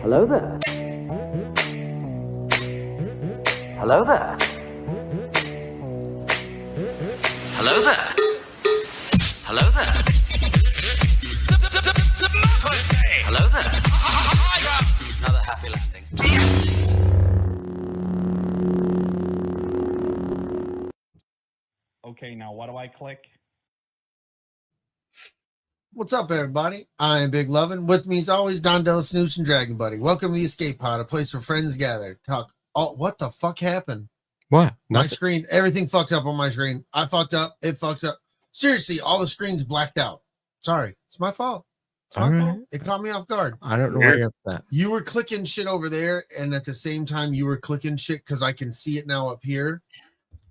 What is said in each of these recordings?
Hello there. Hello there. Hello there. Hello there. Hello there. Another happy landing. Okay, now what do I click? What's up, everybody? I am Big Lovin. With me, as always, Don DellaSnooch and Dragon Buddy. Welcome to the EscapePod, a place where friends gather. Talk. Oh, what the fuck happened? What? My screen, everything fucked up on my screen. I fucked up. It fucked up. Seriously, all the screens blacked out. Sorry. It's my fault. It's my fault. It caught me off guard. I don't know why you're upset. You were clicking shit over there, and at the same time, you were clicking shit because I can see it now up here.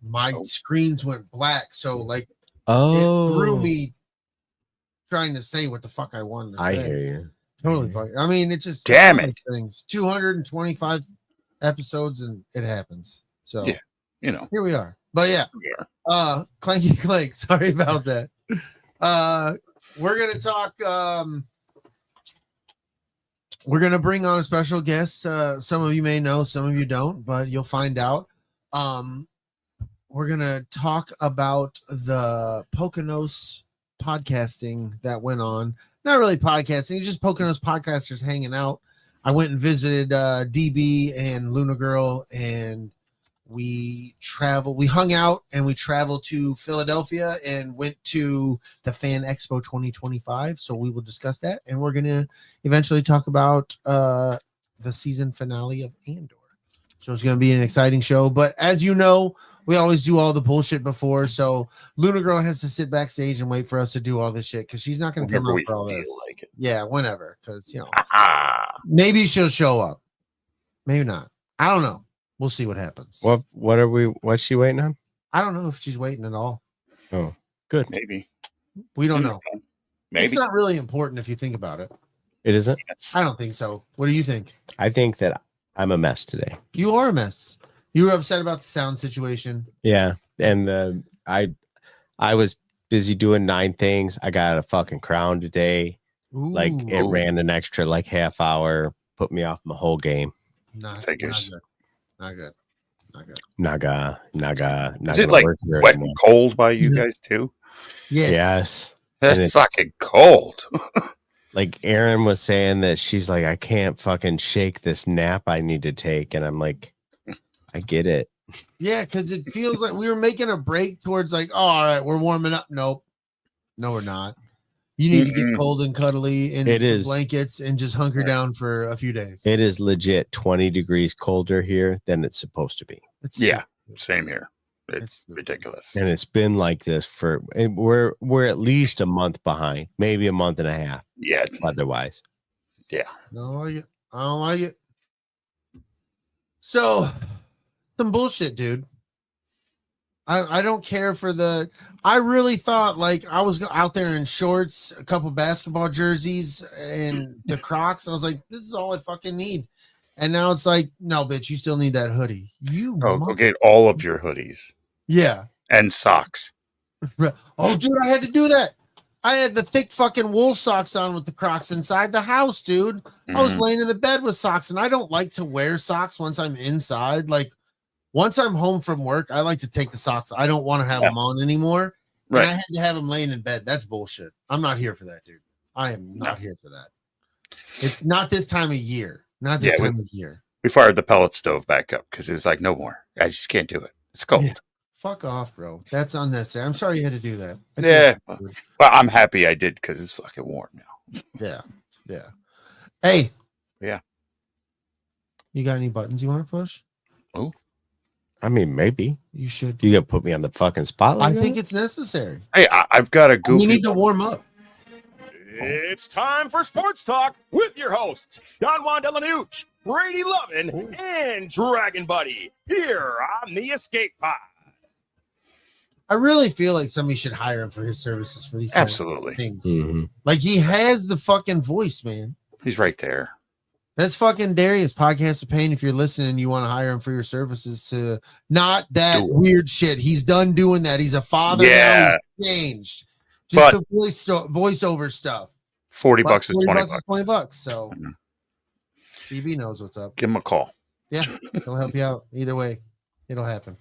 My screens went black, so like it threw me trying to say what the fuck I wanted to say. I hear you. Totally fuck. I mean, it's just damn it. Things 225 episodes and it happens. So yeah, you know, here we are. But yeah, clanky clank. Sorry about that. We're gonna talk. We're gonna bring on a special guest. Some of you may know, some of you don't, but you'll find out. We're gonna talk about the Poconos podcasting that went on. Not really podcasting, just Poconos podcasters hanging out. I went and visited DB and Luna Girl, and we hung out, and we traveled to Philadelphia and went to the Fan Expo 2025. So we will discuss that, and we're gonna eventually talk about the season finale of Andor. So it's going to be an exciting show. But as you know, we always do all the bullshit before. So Luna Girl has to sit backstage and wait for us to do all this shit because she's not going to come out for all this. Like it. Yeah, whenever. Because, you know, maybe she'll show up. Maybe not. I don't know. We'll see what happens. What's she waiting on? I don't know if she's waiting at all. Oh, good. Maybe. We don't know. Maybe. It's not really important if you think about it. It isn't? Yes. I don't think so. What do you think? I think that I'm a mess today. You are a mess. You were upset about the sound situation. Yeah. And I was busy doing 9 things. I got a fucking crown today. Ooh. Like it ran an extra like half hour, put me off my whole game. Figures. Not good. Naga. Is it like wet and cold by you guys too? Yes. That's fucking cold. Like Erin was saying that she's like, I can't fucking shake this nap I need to take. And I'm like, I get it. Yeah, because it feels like we were making a break towards like, oh, all right, we're warming up. Nope. No, we're not. You need to get cold and cuddly in some blankets and just hunker down for a few days. It is legit 20 degrees colder here than it's supposed to be. Same here. It's ridiculous. And it's been like this we're at least a month behind, maybe a month and a half. Yeah. Otherwise. Yeah. I don't like it. So some bullshit, dude. I don't care for I really thought like I was out there in shorts, a couple basketball jerseys, and the Crocs. I was like, this is all I fucking need. And now it's like, no, bitch, you still need that hoodie. Go get all of your hoodies. Yeah. And socks. Oh, dude, I had to do that. I had the thick fucking wool socks on with the Crocs inside the house, dude. I was laying in the bed with socks, and I don't like to wear socks once I'm inside. Like, once I'm home from work, I like to take the socks. I don't want to have them on anymore. Right. And I had to have them laying in bed. That's bullshit. I'm not here for that, dude. I am not here for that. It's not this time of year. Not this time of year. We fired the pellet stove back up because it was like, no more. I just can't do it. It's cold. Yeah. Fuck off, bro. That's unnecessary. I'm sorry you had to do that. Yeah. Well, I'm happy I did because it's fucking warm now. Yeah. Hey. Yeah. You got any buttons you want to push? Oh. I mean, maybe. You should. You gonna put me on the fucking spotlight? I think it's necessary. Hey, I've got a goofy. We need to warm up. It's time for Sports Talk with your hosts, Don DellaSnooch, Brady Lovin, and Dragon Buddy, here on the EscapePod. I really feel like somebody should hire him for his services for these absolutely things. Mm-hmm. Like he has the fucking voice, man. He's right there. That's fucking Darius, Podcast of Pain. If you're listening, you want to hire him for your services to not that weird shit. He's done doing that. He's a father now. He's changed. Just the voiceover stuff. $40 is $20. $20. So BB knows what's up. Give him a call. Yeah, he'll help you out. Either way, it'll happen.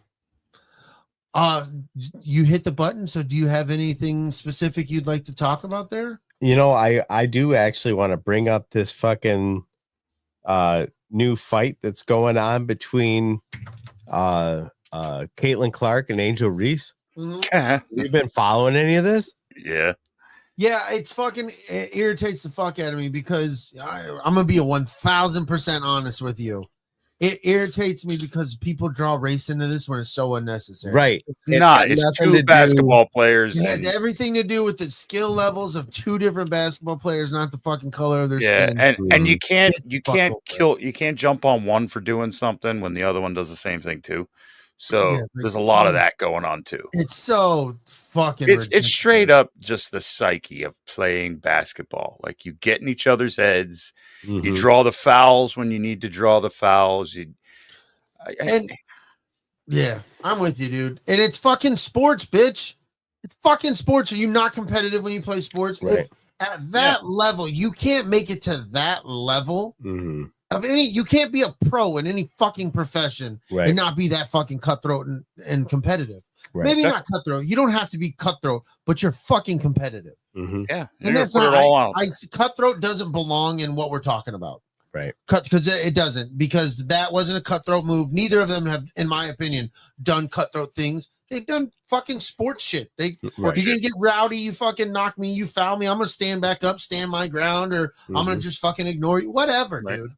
You hit the button. So do you have anything specific you'd like to talk about there? You know, I do actually want to bring up this fucking new fight that's going on between Caitlin Clark and Angel Reese. You've been following any of this? Yeah. Yeah, it irritates the fuck out of me because I'm gonna be 1,000% honest with you. It irritates me because people draw race into this when it's so unnecessary. Right. It's two basketball players. It has everything to do with the skill levels of two different basketball players, not the fucking color of their skin. And you can't jump on one for doing something when the other one does the same thing too. So there's a lot of that going on too. It's so fucking it's straight up just the psyche of playing basketball. Like you get in each other's heads, you draw the fouls when you need to draw the fouls. Yeah, I'm with you, dude. And it's fucking sports, bitch. It's fucking sports. Are you not competitive when you play sports? Right. At that level, you can't make it to that level. You can't be a pro in any fucking profession and not be that fucking cutthroat and competitive. Right. Maybe not cutthroat. You don't have to be cutthroat, but you're fucking competitive. Yeah, and that's not all out. Cutthroat doesn't belong in what we're talking about. Right. Because it doesn't, because that wasn't a cutthroat move. Neither of them have, in my opinion, done cutthroat things. They've done fucking sports shit. You're gonna get rowdy, you fucking knock me, you foul me, I'm gonna stand back up, stand my ground, or I'm gonna just fucking ignore you. Whatever, dude.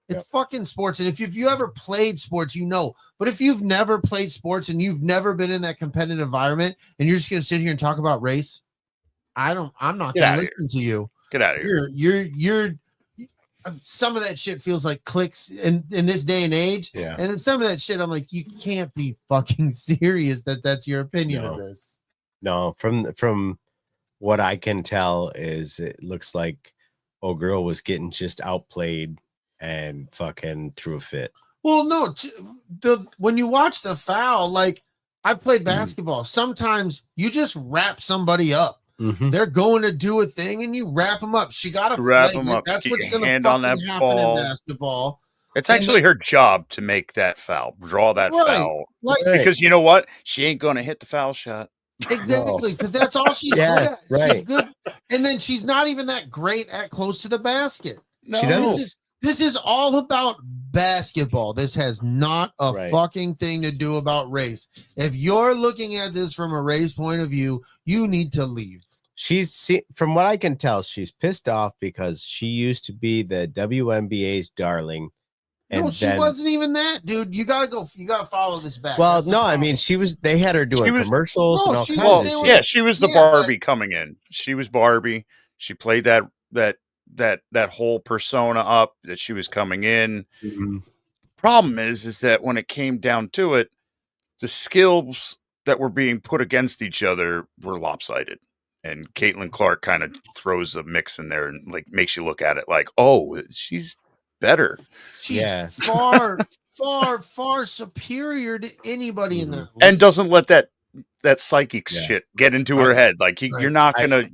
It's fucking sports. And if you ever played sports, you know. But if you've never played sports and you've never been in that competitive environment and you're just gonna sit here and talk about race, I'm not gonna listen to you. Get out of here. You're some of that shit feels like clicks in this day and age. Yeah. And then some of that shit, I'm like, you can't be fucking serious that's your opinion of this. No, from what I can tell is it looks like old girl was getting just outplayed and fucking threw a fit. Well, no, when you watch the foul, like I've played basketball, sometimes you just wrap somebody up. They're going to do a thing and you wrap them up. She got to wrap them up. That's what's going to fucking happen in basketball. It's actually her job to make that foul, draw that foul. Because you know what? She ain't going to hit the foul shot. Exactly, because that's all she's good at. Right. She's good. And then she's not even that great at close to the basket. No. She doesn't. This is all about basketball. This has not a fucking thing to do about race. If you're looking at this from a race point of view, you need to leave. From what I can tell, she's pissed off because she used to be the WNBA's darling. And no, she wasn't even that, dude. You gotta follow this back. Well, no, I mean, they had her doing commercials and all kinds of shit. Yeah, she was the Barbie coming in. She was Barbie. She played that whole persona up that she was coming in. Problem is that when it came down to it, the skills that were being put against each other were lopsided. And Caitlin Clark kind of throws a mix in there and like makes you look at it like, oh, she's better. She's far, far, far superior to anybody in the league. And doesn't let that psychic shit get into her head. Like you're not gonna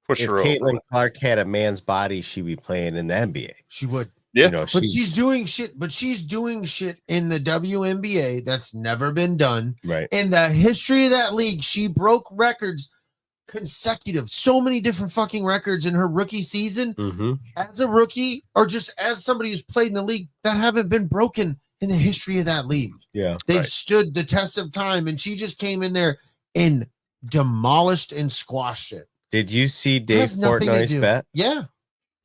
push her over. If Caitlin Clark had a man's body, she'd be playing in the NBA. She would. Yeah, but she's doing shit. But she's doing shit in the WNBA that's never been done. Right. In the history of that league, she broke records consecutive, so many different fucking records in her rookie season as a rookie, or just as somebody who's played in the league that haven't been broken in the history of that league. Yeah, they've stood the test of time, and she just came in there and demolished and squashed it. Did you see Dave Portnoy's bet? Yeah.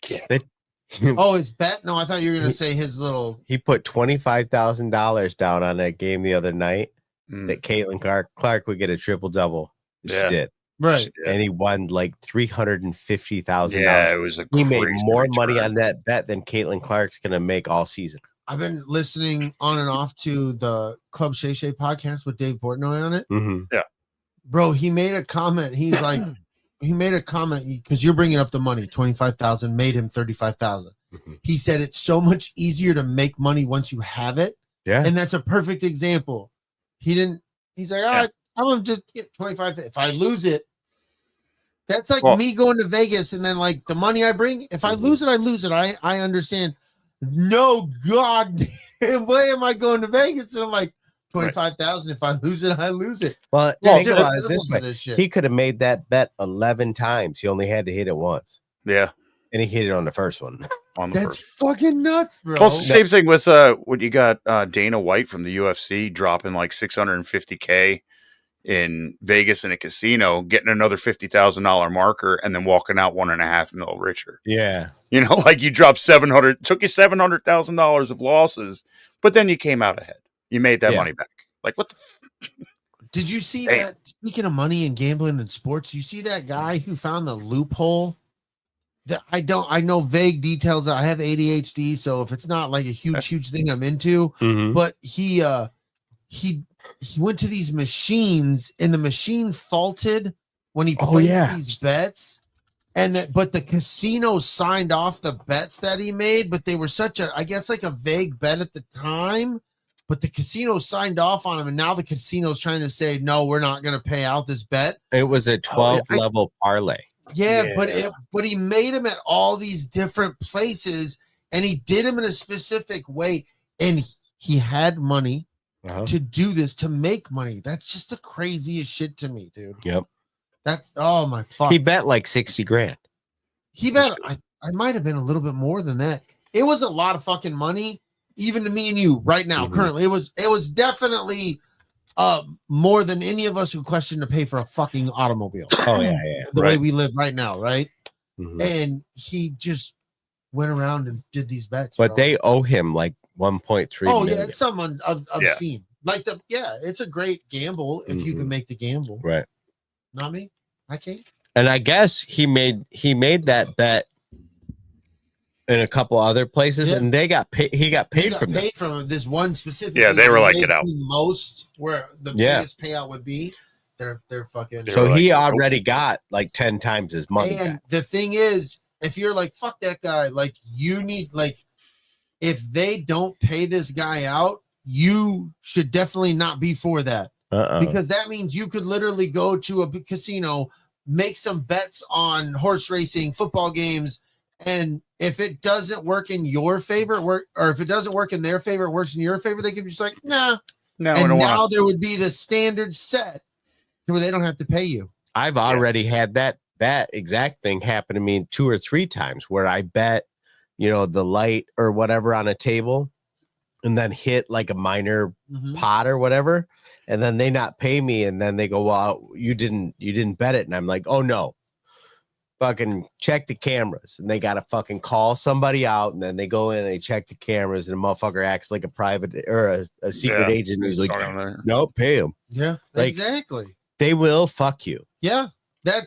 It's bet? No, I thought you were going to say his little... He put $25,000 down on that game the other night that Caitlin Clark would get a triple-double. She did. Right. And he won like $350,000. Yeah, it was he made more money on that bet than Caitlin Clark's going to make all season. I've been listening on and off to the Club Shay Shay podcast with Dave Portnoy on it. Yeah. Bro, he made a comment. He's like... He made a comment because you're bringing up the money. 25,000 made him 35,000. He said it's so much easier to make money once you have it. Yeah, and that's a perfect example. He's like, I'm gonna just get 25. If I lose it, that's like me going to Vegas and then like the money I bring. If I lose it, I lose it. I understand. no goddamn way am I going to Vegas. And I'm like, 25,000. If I lose it, I lose it. Well, There's think about it different this levels way. of this shit. He could have made that bet 11 times. He only had to hit it once. Yeah. And he hit it on the first one. On the That's first. fucking nuts, bro. Well, it's the same thing with what you got Dana White from the UFC dropping like $650K in Vegas in a casino, getting another $50,000 marker, and then walking out $1.5 million richer. Yeah. You know, like you dropped took you $700,000 of losses, but then you came out ahead. You made that money back. Like what the? Did you see that? Speaking of money and gambling and sports, you see that guy who found the loophole? That I know vague details. I have ADHD, so if it's not like a huge thing I'm into, but he went to these machines and the machine faulted when he played these bets, but the casino signed off the bets that he made, but they were I guess like a vague bet at the time. But the casino signed off on him, and now the casino's trying to say, no, we're not going to pay out this bet. It was a 12-level parlay. Yeah, but he made him at all these different places, and he did him in a specific way, and he had money to do this, to make money. That's just the craziest shit to me, dude. Yep. That's, oh my fuck. He bet like 60 grand. He bet, I might have been a little bit more than that. It was a lot of fucking money. Even to me and you right now, currently, it was definitely more than any of us who question to pay for a fucking automobile. Oh yeah, the way we live right now, right? And he just went around and did these bets. But they owe him like 1.3 million. Yeah, it's someone obscene. Like it's a great gamble if you can make the gamble. Right. Not me. I can't. And I guess he made that bet in a couple other places, and they got paid. He got paid from this one specific. Yeah, they were like, get out. Most where the biggest payout would be. They're fucking. So he already got like 10 times his money. And the thing is, if you're like, fuck that guy, like you need, like, if they don't pay this guy out, you should definitely not be for that. Because that means you could literally go to a casino, make some bets on horse racing, football games, and if it doesn't work in your favor, or if it doesn't work in their favor, it works in your favor, they can just like, nah. No, and now there would be the standard set where they don't have to pay you. I've already had that exact thing happen to me 2 or 3 times where I bet, the light or whatever on a table and then hit like a minor pot or whatever. And then they not pay me. And then they go, well, you didn't bet it. And I'm like, oh no. Fucking check the cameras, and they gotta fucking call somebody out, and then they go in and they check the cameras, and the motherfucker acts like a private or a secret agent who's like, no, pay him. Yeah, like, exactly. They will fuck you. Yeah, that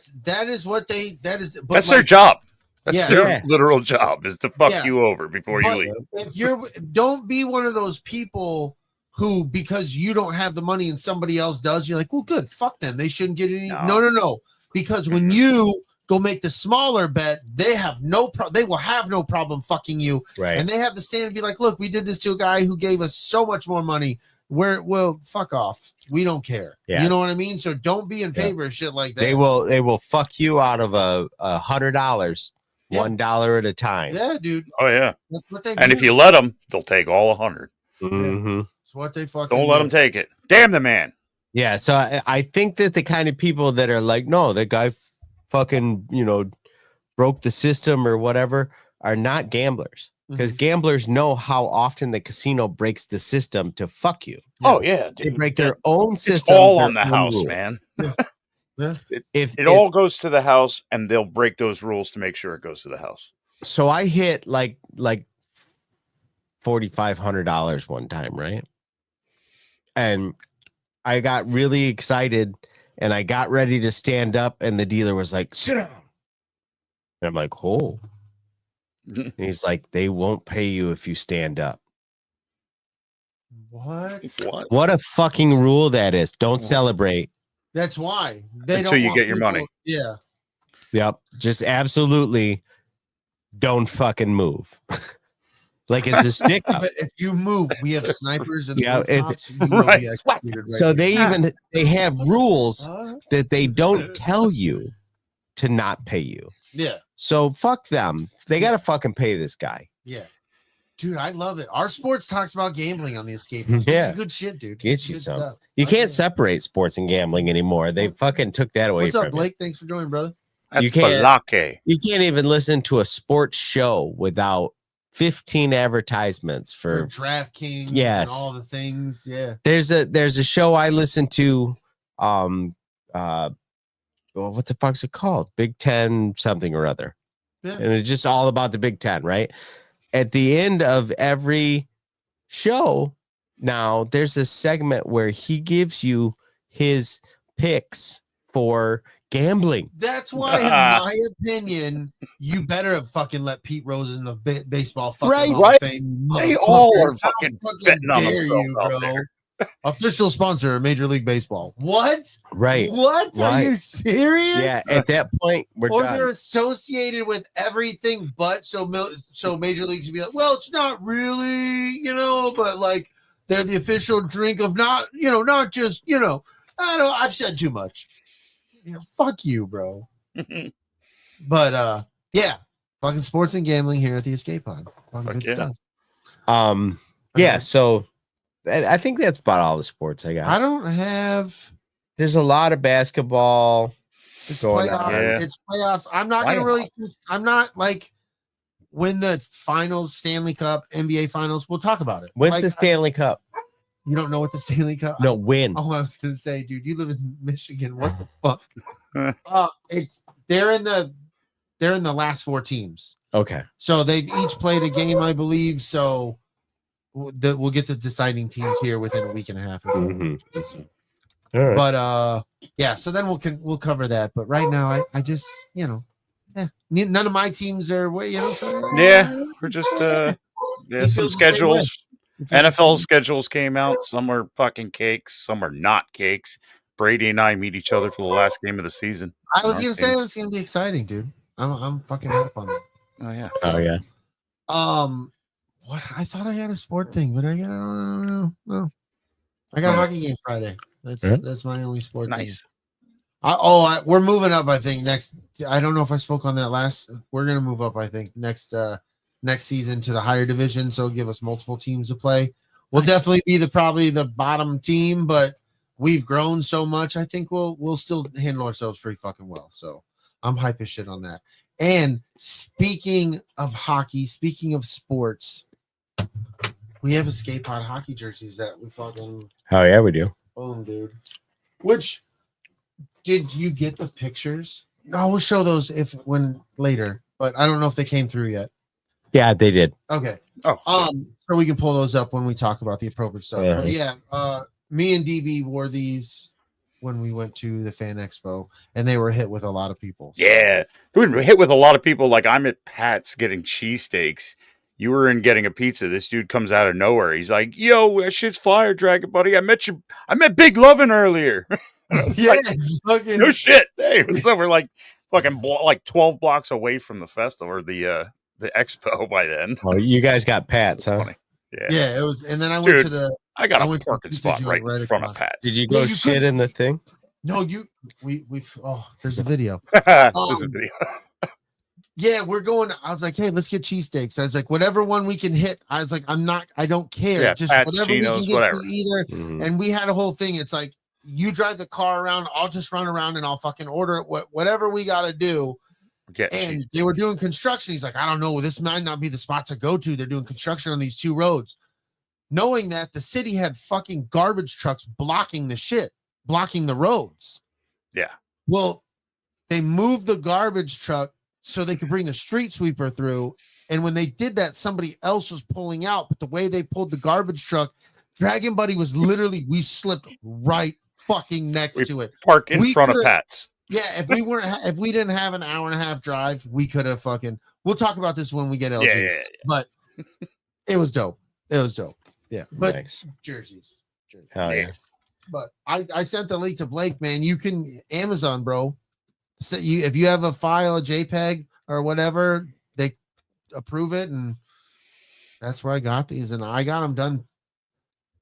is what that's their job. That's their literal job, is to fuck you over before you leave. If don't be one of those people who, because you don't have the money and somebody else does, you're like, well, good, fuck them. They shouldn't get any. No. Because when you go make the smaller bet, they will have no problem fucking you. Right. And they have to stand and be like, look, we did this to a guy who gave us so much more money. Well, fuck off. We don't care. Yeah. You know what I mean? So don't be in favor of shit like that. They will fuck you out of $100, $1 at a time. Yeah, dude. Oh yeah. That's what they and do. if you let them, they'll take all 100. It's what they fucking don't let them take it. Damn the man. Yeah. So I think that the kind of people that are like, no, that guy fucking broke the system or whatever are not gamblers, because gamblers know how often the casino breaks the system to fuck you. Oh yeah, dude. They break their own system. It's all on the house, man. It all goes to the house, and they'll break those rules to make sure it goes to the house. So I hit like $4,500 one time, right? And I got really excited. And I got ready to stand up, and the dealer was like, sit down. And I'm like, oh. And he's like, they won't pay you if you stand up. What? What a fucking rule that is. Don't celebrate. That's why. Until you get your money. Yeah. Yep. Just absolutely don't fucking move. Like it's a stick up. But if you move, we have snipers and cops. Right. So they have rules that they don't tell you to not pay you. Yeah. So fuck them. They got to fucking pay this guy. Yeah. Dude, I love it. Our sports talks about gambling on the Escape. Yeah. It's good shit, dude. Gets It's you good some. stuff. You I can't get it. separate sports and gambling anymore. They fucking took that away What's from up, Blake? Thanks for joining, brother. That's You can't- Balake. You can't even listen to a sports show without 15 advertisements For for DraftKings Yes. and all the things. Yeah. there's a show I listen to well, what the fuck's it called? Big Ten something or other. Yeah. And it's just all about the Big Ten, right? At the end of every show, now there's a segment where he gives you his picks for gambling. That's why, in my opinion, you better have fucking let Pete Rose in the baseball fucking Right, Hall right. of Fame. They motherfucker. all are How fucking betting on dare themselves you, out bro? there. Official sponsor of Major League Baseball. What? Right. What? Are Right. you serious? Yeah. At that point, we're Or done. they're associated with everything but so Major League can be like, well, it's not really, but like they're the official drink of not just, I've said too much. Fuck you, bro. But yeah, fucking sports and gambling here at the EscapePod. Fucking good yeah. stuff. Yeah, so I think that's about all the sports I got. I don't have. There's a lot of basketball. It's going playoffs. on. Yeah. It's playoffs. I'm not gonna really. I'm not like when the finals, Stanley Cup, NBA finals. We'll talk about it. When's Like, the Stanley Cup? You don't know what the Stanley Cup? No, win. Oh, I was gonna say, dude, you live in Michigan. What the fuck? They're in the last 4 teams. Okay. So they've each played a game, I believe. So we'll get the deciding teams here within a week and a half. Or so. Mhm. All right. But yeah. So then we'll cover that. But right now, I just none of my teams are So, Yeah, we're just He some feels the same schedules. way. It feels the NFL same. schedules came out. Some are fucking cakes. Some are not cakes. Brady and I meet each other for the last game of the season. I was Our gonna team. say it's gonna be exciting, dude. I'm fucking up on that. Oh yeah. Oh yeah. What I thought I had a sport thing, but I don't know. No, I got a hockey game Friday. That's my only sport Nice. thing. We're moving up. I think next. I don't know if I spoke on that last. We're gonna move up. I think next season to the higher division. So give us multiple teams to play. We'll definitely be probably the bottom team, but we've grown so much. I think we'll still handle ourselves pretty fucking well. So I'm hype as shit on that. And speaking of hockey, speaking of sports, we have EscapePod hockey jerseys that we fucking Oh yeah, we do. boom, dude. Which did you get the pictures? No, we'll show those when later, but I don't know if they came through yet. Yeah, they did. Okay. Oh, So we can pull those up when we talk about the appropriate stuff. Yeah. But yeah, me and DB wore these when we went to the Fan Expo, and they were hit with a lot of people. yeah. We were hit with a lot of people. Like I'm at Pat's getting cheesesteaks. You were in getting a pizza. This dude comes out of nowhere. He's like, "Yo, that shit's fire, Dragon Buddy. I met Big Lovin earlier." I was Yeah, like, it's fucking no shit. Hey, it was over like fucking like 12 blocks away from the festival or the expo by then. Oh, you guys got Pats, huh? Funny. Yeah. yeah. It was, and then I went Dude, to the. I got I a went to the parking pizza spot joint right right in front of across. Pat's. Did you Yeah, go you shit could- in the thing? No, there's a video. There's a video. Yeah, we're going. I was like, hey, let's get cheesesteaks. I was like, whatever one we can hit. I was like, I don't care. Yeah, Just Pat's, whatever we Chino's, can get whatever. to either. Mhm. And we had a whole thing. It's like, you drive the car around, I'll just run around and I'll fucking order it. Whatever we got to do. Yeah, And they were doing construction. He's like, I don't know. This might not be the spot to go to. They're doing construction on these 2 roads. Knowing that the city had fucking garbage trucks blocking the roads. Yeah. Well, they moved the garbage truck so they could bring the street sweeper through. And when they did that, somebody else was pulling out. But the way they pulled the garbage truck, Dragon Buddy was literally, we slipped right fucking next to it. park in we front of could've- Pat's. Yeah, if we didn't have an hour and a half drive, we could have fucking. We'll talk about this when we get LG. Yeah. But it was dope. Yeah, but Nice. jerseys. Hell yeah. But I sent the link to Blake, man. You can Amazon, bro. So if you have a file, a JPEG or whatever, they approve it, and that's where I got these, and I got them done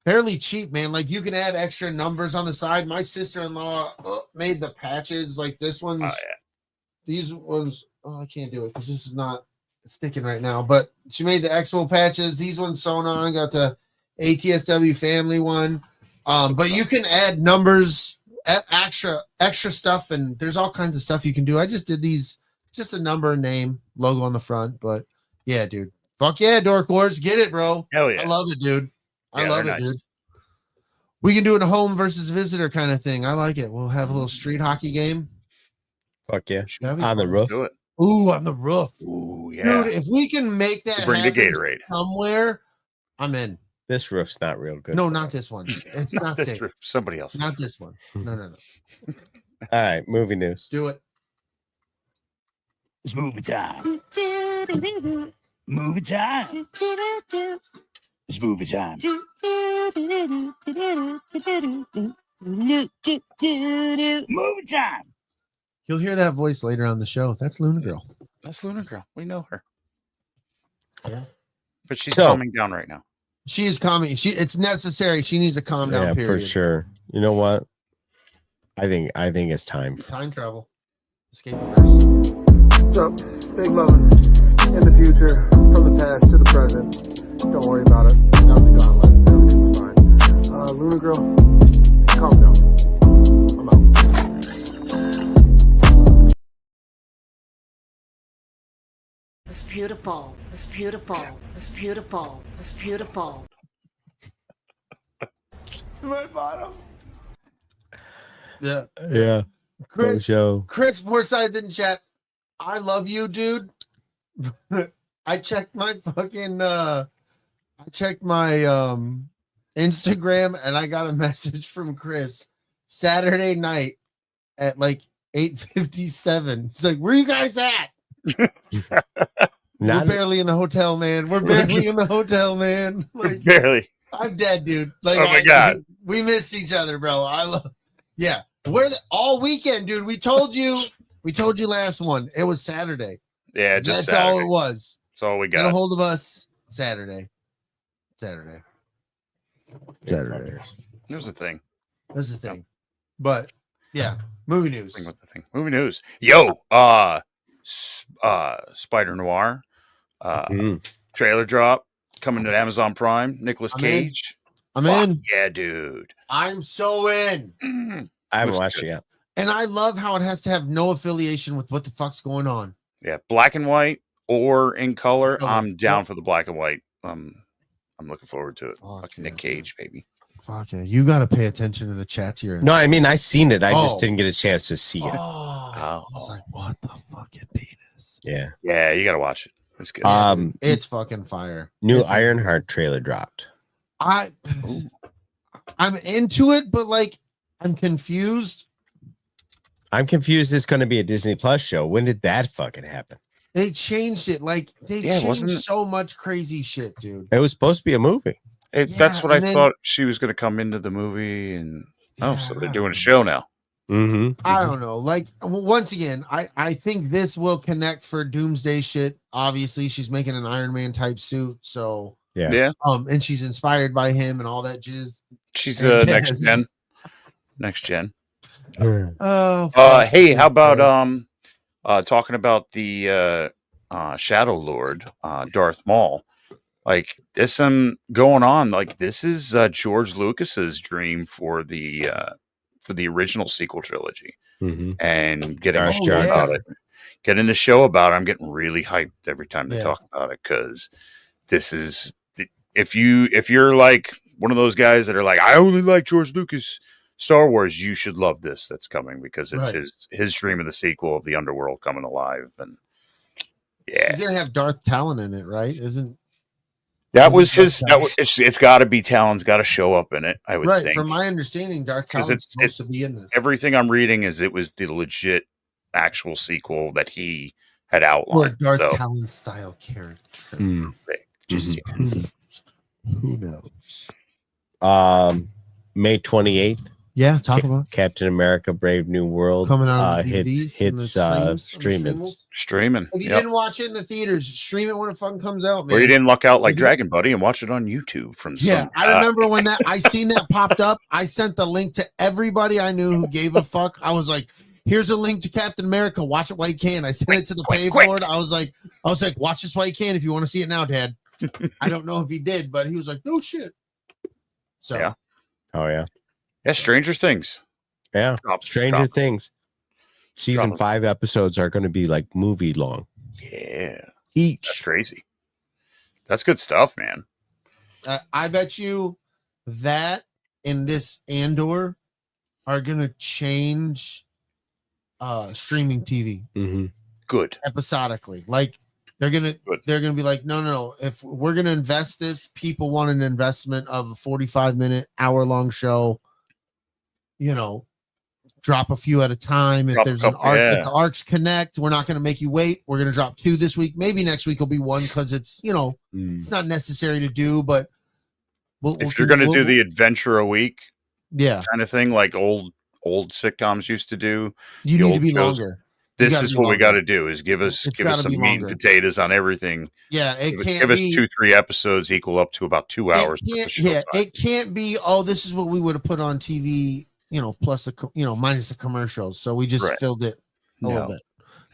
fairly cheap, man. Like you can add extra numbers on the side. My sister-in-law made the patches like this one's. Oh, yeah. These ones. Oh, I can't do it because this is not. sticking right now, but she made the Expo patches. These ones sewn on. Got the ATSW family one. But you can add numbers, extra stuff, and there's all kinds of stuff you can do. I just did these, just a number, name, logo on the front. But yeah, dude, fuck yeah, Dork Wars, get it, bro. Hell yeah. I love it, dude. I Yeah, love it, they're nice. dude. We can do it a home versus visitor kind of thing. I like it. We'll have a little street hockey game. Fuck yeah. That'd be On the fun. roof. Do it. Ooh, on the roof. Ooh, yeah. Dude, if we can make that Bring the happen Gatorade. somewhere, I'm in. This roof's not real good. No, not this one. It's not That's safe. true. Somebody else. Not this one. No. All right, movie news. Do it. It's movie time. Movie time. It's movie time. Movie time. You'll hear that voice later on the show. That's Luna Girl. That's Luna Girl. We know her. Yeah. But she's So- calming down right now. She is calming. It's necessary. She needs a calm down Yeah, period. for sure. You know what? I think it's time. Time travel. Escape reverse. What's up? Big Lovin in the future, from the past to the present. Don't worry about it. Got the gauntlet. Everything's fine. Luna Girl, calm down. I'm out. It's beautiful. It's beautiful. It's beautiful. It's beautiful. Yeah. Yeah. Chris, Show. Chris Moorside in chat. I love you, dude. I checked my fucking Instagram and I got a message from Chris Saturday night at like 8:57. It's like, where you guys at? We're Not barely in the hotel, man. We're barely in the hotel, man. Like, Barely. I'm dead, dude. Like, Oh my God. we miss each other, bro. I love. Yeah, we're all weekend, dude. We told you last one. It was Saturday. Yeah, just That's all Saturday. it was. That's all we Get a got. hold of us Saturday. Here's the thing. That's the thing. But yeah, movie news. Thing with the thing. Movie news. Yo, Spider Noir, trailer drop coming to Amazon Prime. Nicolas I'm in. Cage. I'm Fuck in. Yeah, dude. I'm so in. I haven't Looks watched good. it yet. And I love how it has to have no affiliation with what the fuck's going on. Yeah, black and white or in color. Color. I'm down Yep. for the black and white. I'm looking forward to it. Fuck Fucking yeah. Nick Cage, baby. Fuck yeah. You got to pay attention to the chats here. No, I mean I seen it. I just Oh. didn't get a chance to see it. Oh, I was like, what the fucking penis? Yeah. Yeah, you gotta watch it. It's good. It's fucking fire. New It's- Ironheart trailer dropped. I'm into it, but like I'm confused. I'm confused. It's going to be a Disney Plus show. When did that fucking happen? They changed it. Like they Yeah, changed wasn't it- so much crazy shit, dude. It was supposed to be a movie. That's yeah, what I and then- thought she was gonna come into the movie, and so Yeah, they're doing a show now. Mm-hmm. I don't know. Like once again, I think this will connect for Doomsday shit. Obviously, she's making an Iron Man type suit, so Yeah. and she's inspired by him and all that jizz. She's Yes. next gen. Next gen. Oh, Hey, how about talking about the Shadow Lord, Darth Maul? Like this going on. Like this is George Lucas's dream for the original sequel trilogy, Mm-hmm. and getting Darth a show Jar. about it. Getting a show about it. I'm getting really hyped every time they Yeah. talk about it, because this is if you're like one of those guys that are like, I only like George Lucas Star Wars, you should love this that's coming, because it's Right. his dream of the sequel of the underworld coming alive. And yeah, He's gonna have Darth Talon in it, right? Isn't that is was it his. Darth That was it's got to be Talon's got to show up in it. I would right? think. From my understanding, Darth 'Cause Talon's it's- supposed to be in this. Everything I'm reading is it was the legit actual sequel that he had or outlined. Darth So Talon style character. Mm. just Who knows? May 28th, Yeah, talk about Captain America: Brave New World coming out on hits DVDs and the hits streams, on the streaming. streamers. streaming. If you Yep. didn't watch it in the theaters, stream it when it fucking comes out, man. Or you didn't luck out like Is it- Dragon Buddy and watch it on YouTube from Yeah, some. I remember when I seen that popped up. I sent the link to everybody I knew who gave a fuck. I was like, here's a link to Captain America. Watch it while you can. I sent it to the quick, payboard. I was like, watch this while you can if you want to see it now, Dad. I don't know if he did, but he was like, no shit. So Yeah. Oh yeah. Yeah, Stranger Things. Yeah. Stranger Drop. Things. Season 5 episodes are going to be like movie long. Yeah. Each. That's crazy. That's good stuff, man. I bet you that in this Andor are going to change streaming TV Good. episodically. Like they're going to be like, no. If we're going to invest this, people want an investment of a 45-minute, hour-long show, you know, drop a few at a time. If there's an arc, if the arcs connect, we're not going to make you wait. We're going to drop 2 this week. Maybe next week will be 1 because it's, you know, it's not necessary to do, but if you're going to do the adventure a week, kind of thing, like old sitcoms used to do, you need to be longer. This is what we got to do: is give us some meat and potatoes on everything. Yeah, it can't give us 2-3 episodes equal up to about 2 hours. It can't be. Oh, this is what we would have put on TV. You know, plus the minus the commercials. So we just filled it a little bit.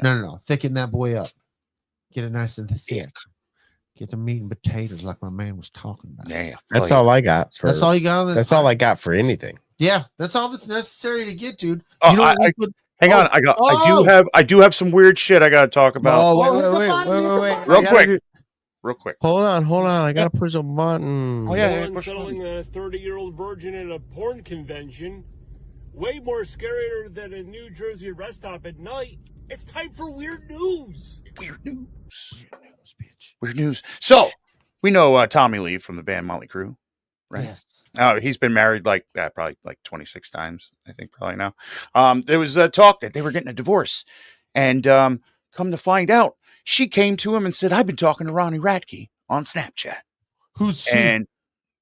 No. Thicken that boy up. Get it nice and thick. Get the meat and potatoes like my man was talking about. Yeah, that's all I got. That's all you got. That's all I got for anything. Yeah, that's all that's necessary to get, dude. Hang on, I do have some weird shit I got to talk about. Wait. Real quick. Hold on. I got to push a button. Oh yeah, selling a 30-year-old virgin at a porn convention. Way more scarier than a New Jersey rest stop at night. It's time for weird news. Weird news, bitch. Weird news. So we know Tommy Lee from the band Motley Crue, right? Yes. He's been married probably 26 times, I think, probably now. There was talk that they were getting a divorce, and come to find out, she came to him and said, "I've been talking to Ronnie Radke on Snapchat." Who's she? And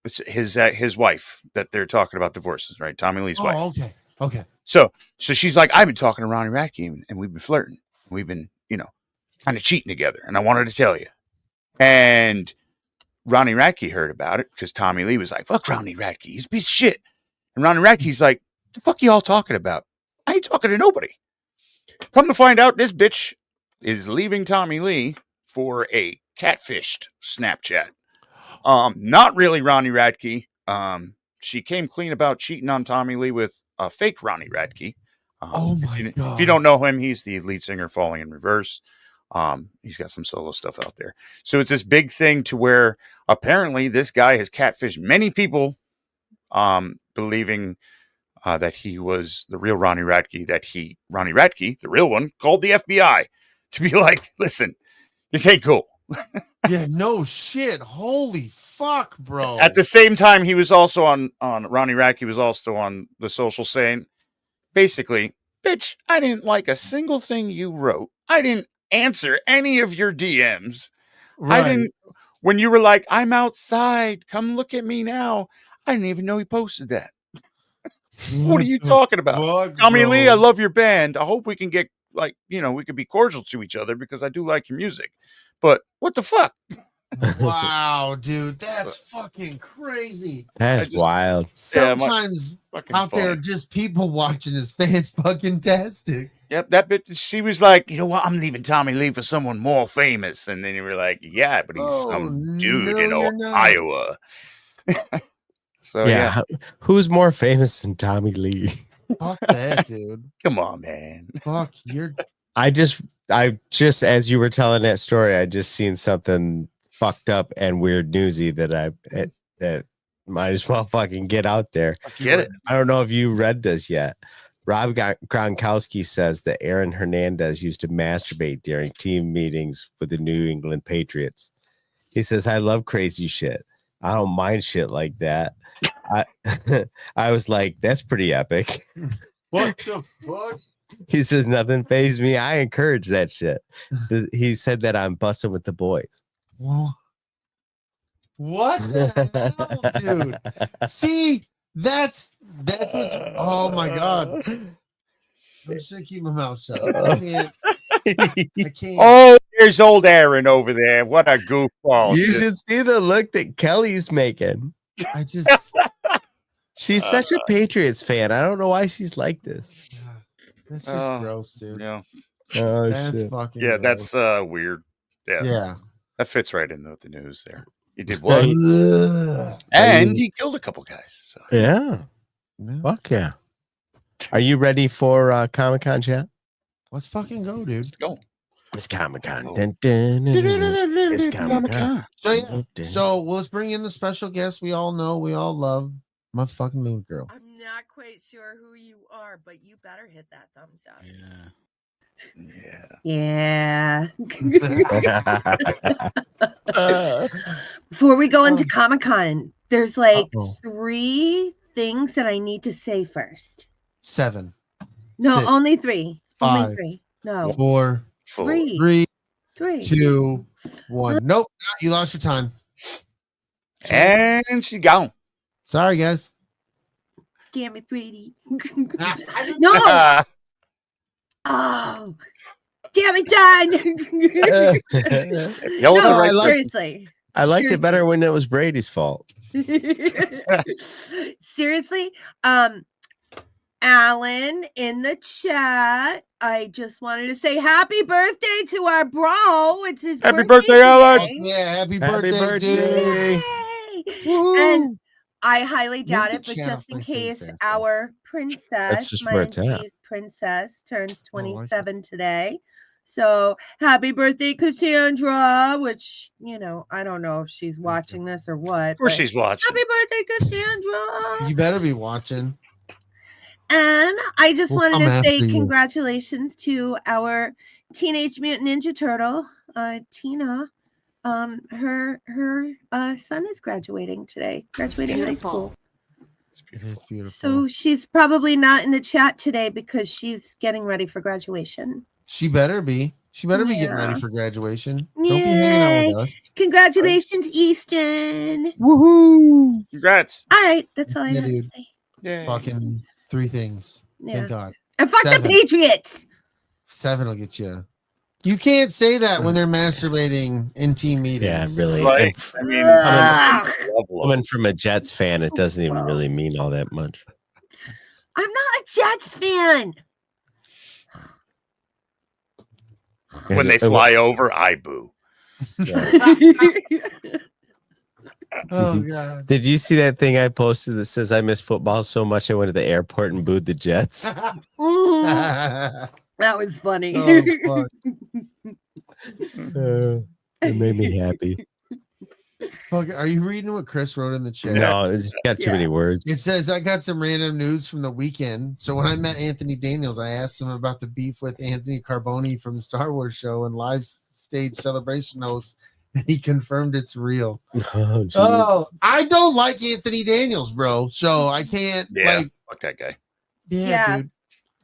it's his wife that they're talking about divorces, right? Tommy Lee's wife. Okay. So she's like, "I've been talking to Ronnie Radke, and we've been flirting. We've been, kind of cheating together, and I wanted to tell you." And Ronnie Radke heard about it because Tommy Lee was like, "Fuck Ronnie Radke, he's a piece of shit." And Ronnie Radke's like, "The fuck you all talking about? I ain't talking to nobody." Come to find out, this bitch is leaving Tommy Lee for a catfished Snapchat. Not really Ronnie Radke. She came clean about cheating on Tommy Lee with a fake Ronnie Radke. Oh my God. If you don't know him, he's the lead singer Falling in Reverse. He's got some solo stuff out there. So it's this big thing to where apparently this guy has catfished many people, believing that he was the real Ronnie Radke, Ronnie Radke, the real one, called the FBI to be like, "Listen, this ain't cool." Yeah, no shit. Holy fuck, bro. At the same time, he was also on Ronnie Radke was also on the social saying, basically, "Bitch, I didn't like a single thing you wrote. I didn't answer any of your DMs. Right. I didn't, when you were like, 'I'm outside, come look at me now.' I didn't even know he posted that." What are you talking about? Tommy Lee, I love your band. I hope we can get we could be cordial to each other because I do like your music. But what the fuck? Wow, dude, that's fucking crazy. That's wild. Sometimes out there, just people watching is fan-fucking-tastic. Yep, that bitch. She was like, "You know what? I'm leaving Tommy Lee for someone more famous." And then you were like, "Yeah, but he's some dude in Iowa." So yeah, who's more famous than Tommy Lee? Fuck that, dude. Come on, man. Fuck, you're. I just as you were telling that story, I just seen something fucked up and weird newsy that might as well fucking get out there. Get it? I don't know if you read this yet. Rob Gronkowski says that Aaron Hernandez used to masturbate during team meetings with the New England Patriots. He says, "I love crazy shit. I don't mind shit like that." I was like, that's pretty epic. What the fuck? He says, "Nothing fazed me. I encourage that shit." He said that I'm busting with the boys. What the hell, dude? See, that's what. Oh my God! I'm just gonna keep my mouth shut. I can't. Oh, there's old Aaron over there. What a goofball! You should see the look that Kelly's making. She's such a Patriots fan. I don't know why she's like this. That's just gross, dude. Yeah. Oh, That's shit. fucking Yeah, gross. that's weird. Yeah. Yeah. That fits right in with the news there. He did what? Ugh. And he killed a couple guys. So. Yeah. Yeah. Fuck yeah. Are you ready for Comic-Con chat? Let's fucking go, dude. Let's go. It's Comic-Con. Oh. Dun, dun, dun, dun, dun. It's Comic-Con. So yeah. So let's bring in the special guest we all know, we all love, motherfucking Moon Girl. I'm not quite sure who you are, but you better hit that thumbs up. Yeah. Yeah. Before we go into Oh. Comic-Con, there's like Uh-oh. 3 things that I need to say first. 7, No, 6, only 3. 5, Only 3. No. 4, 3. 3, 3. 2, 1. Nope, you lost your time. And she's gone. Sorry, guys. Damn it, Brady. Ah, No. Oh. Damn it, John. Yell at the No, right button. seriously. I liked it better when it was Brady's fault. Seriously, Alan in the chat. I just wanted to say happy birthday to our bro. It's his Happy birthday, Alan. today. Yeah, happy Happy birthday, dude. birthday. Yay! Woo. And I highly doubt the it, but chat just off in my case face, Ashley. our princess, just where it's at. Mindsy's princess, turns Oh, I like 27 today. So happy birthday, Cassandra, which, you know, I don't know if she's watching this or what. Of course but she's watching. happy birthday, Cassandra. You better be watching. And I just We'll wanted come to after say you. congratulations to our Teenage Mutant Ninja Turtle, Tina. Her son is graduating today, graduating high school. It is beautiful. So she's probably not in the chat today because she's getting ready for graduation. She better be. She better be getting ready Yeah. for graduation. Don't be hanging out with us. Congratulations, Easton. Woohoo! Congrats. All right, that's all I Yeah, have dude. to say. Yeah. Fucking 3 things. Yeah. Thank God. And fuck the 7. Patriots. 7 will get you. You can't say that when they're masturbating in team meetings. Yeah, really. Right. And I mean, Ugh. coming from a Jets fan, it doesn't even really mean all that much. I'm not a Jets fan. when they fly over, I boo. Oh God. Did you see that thing I posted that says I miss football so much I went to the airport and booed the Jets? Mm, that was funny. Oh, fuck. It made me happy. Fuck, are you reading what Chris wrote in the chat? No, it's just got too many words. It says, I got some random news from the weekend. So when I met Anthony Daniels, I asked him about the beef with Anthony Carboni from the Star Wars show and live stage celebration host, and he confirmed it's real. Oh, geez. Oh, I don't like Anthony Daniels, bro. So I can't, Yeah. Fuck that guy. Yeah. dude.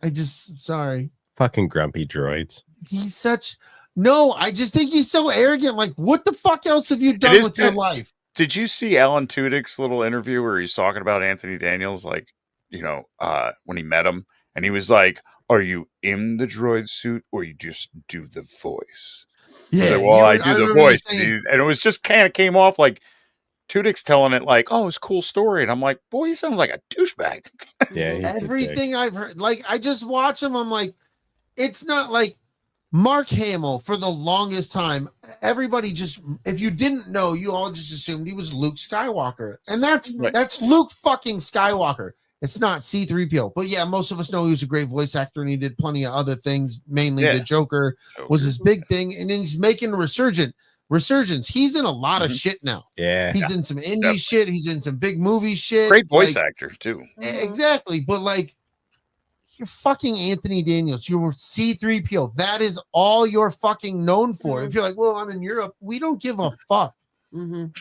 I just, sorry. Fucking grumpy droids. He's such, no, I just think he's so arrogant. Like, what the fuck else have you done is with your good. life? Did you see Alan Tudyk's little interview where he's talking about Anthony Daniels, like, you know, when he met him, and he was like, "Are you in the droid suit, or you just do the voice?" Yeah, Like, well, I do the remember voice, saying- and it was just kind of came off like Tudyk's telling it like, "Oh, it's a cool story," and I'm like, "Boy, he sounds like a douchebag." Yeah, he's a dick. everything I've heard, like, I just watch him. I'm like, it's not like Mark Hamill for the longest time. Everybody just, if you didn't know, you all just assumed he was Luke Skywalker, and that's Right. that's Luke fucking Skywalker. It's not C-3PO, but yeah, most of us know he was a great voice actor and he did plenty of other things. Mainly, Yeah. the Joker was his big thing, and then he's making a resurgence. He's in a lot of shit now. Yeah. He's in some indie Definitely. shit. He's in some big movie shit. Great voice like, actor too. Exactly, but like, you're fucking Anthony Daniels. You're C-3PO. That is all you're fucking known for. If you're like, well, I'm in Europe, we don't give a fuck. Mhm.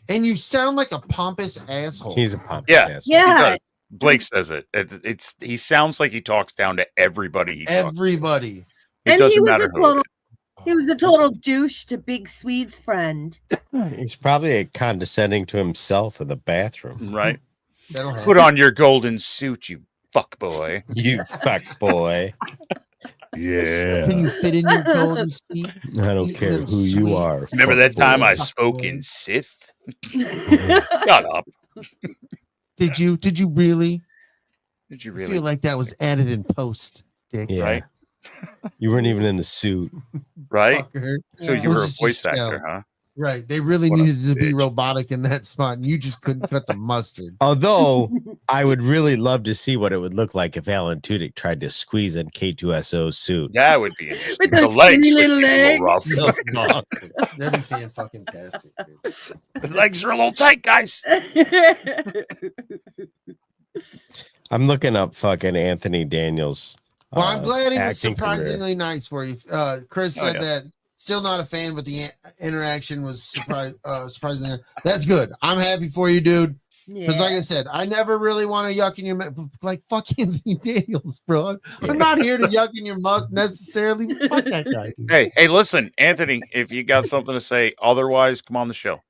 And you sound like a pompous asshole. He's a pump. Yeah. ass. He Yeah. does. Blake says it. It's he sounds like he talks down to everybody. He talks to. Everybody. It And doesn't he was matter a who. total, It is. he was a total douche to Big Swede's friend. He's probably condescending to himself in the bathroom. Right. That'll happen. Put on your golden suit, you fuck boy. You fuck boy. Yeah. Can you fit in your golden seat? I don't You care little who you sweet are. Remember that fuck time boy. I spoke in Sith? Shut up. Did you really? Did you I really? feel like that was added in post, Dick. Yeah. Right? You weren't even in the suit. Right? Fucker. So Yeah. you were a This is voice just actor, shell. huh? Right. They really What a needed to be bitch. robotic in that spot, and you just couldn't cut the mustard. Although I would really love to see what it would look like if Alan Tudyk tried to squeeze in K2SO's suit. That would be interesting. With The those legs skinny would little be a little rough. legs. That'd be fan-fucking-tastic, dude. The legs are a little tight, guys. I'm looking up fucking Anthony Daniels. Well, I'm glad he was acting career. surprisingly nice for you. Chris Oh, said yeah. that still not a fan, but the interaction was surprisingly. That's good. I'm happy for you, dude. Because like I said, I never really want to yuck in your mouth. Like, fuck Anthony Daniels, bro. I'm not here to yuck in your mouth necessarily. Fuck that guy, dude. Hey, listen, Anthony, if you got something to say otherwise, come on the show.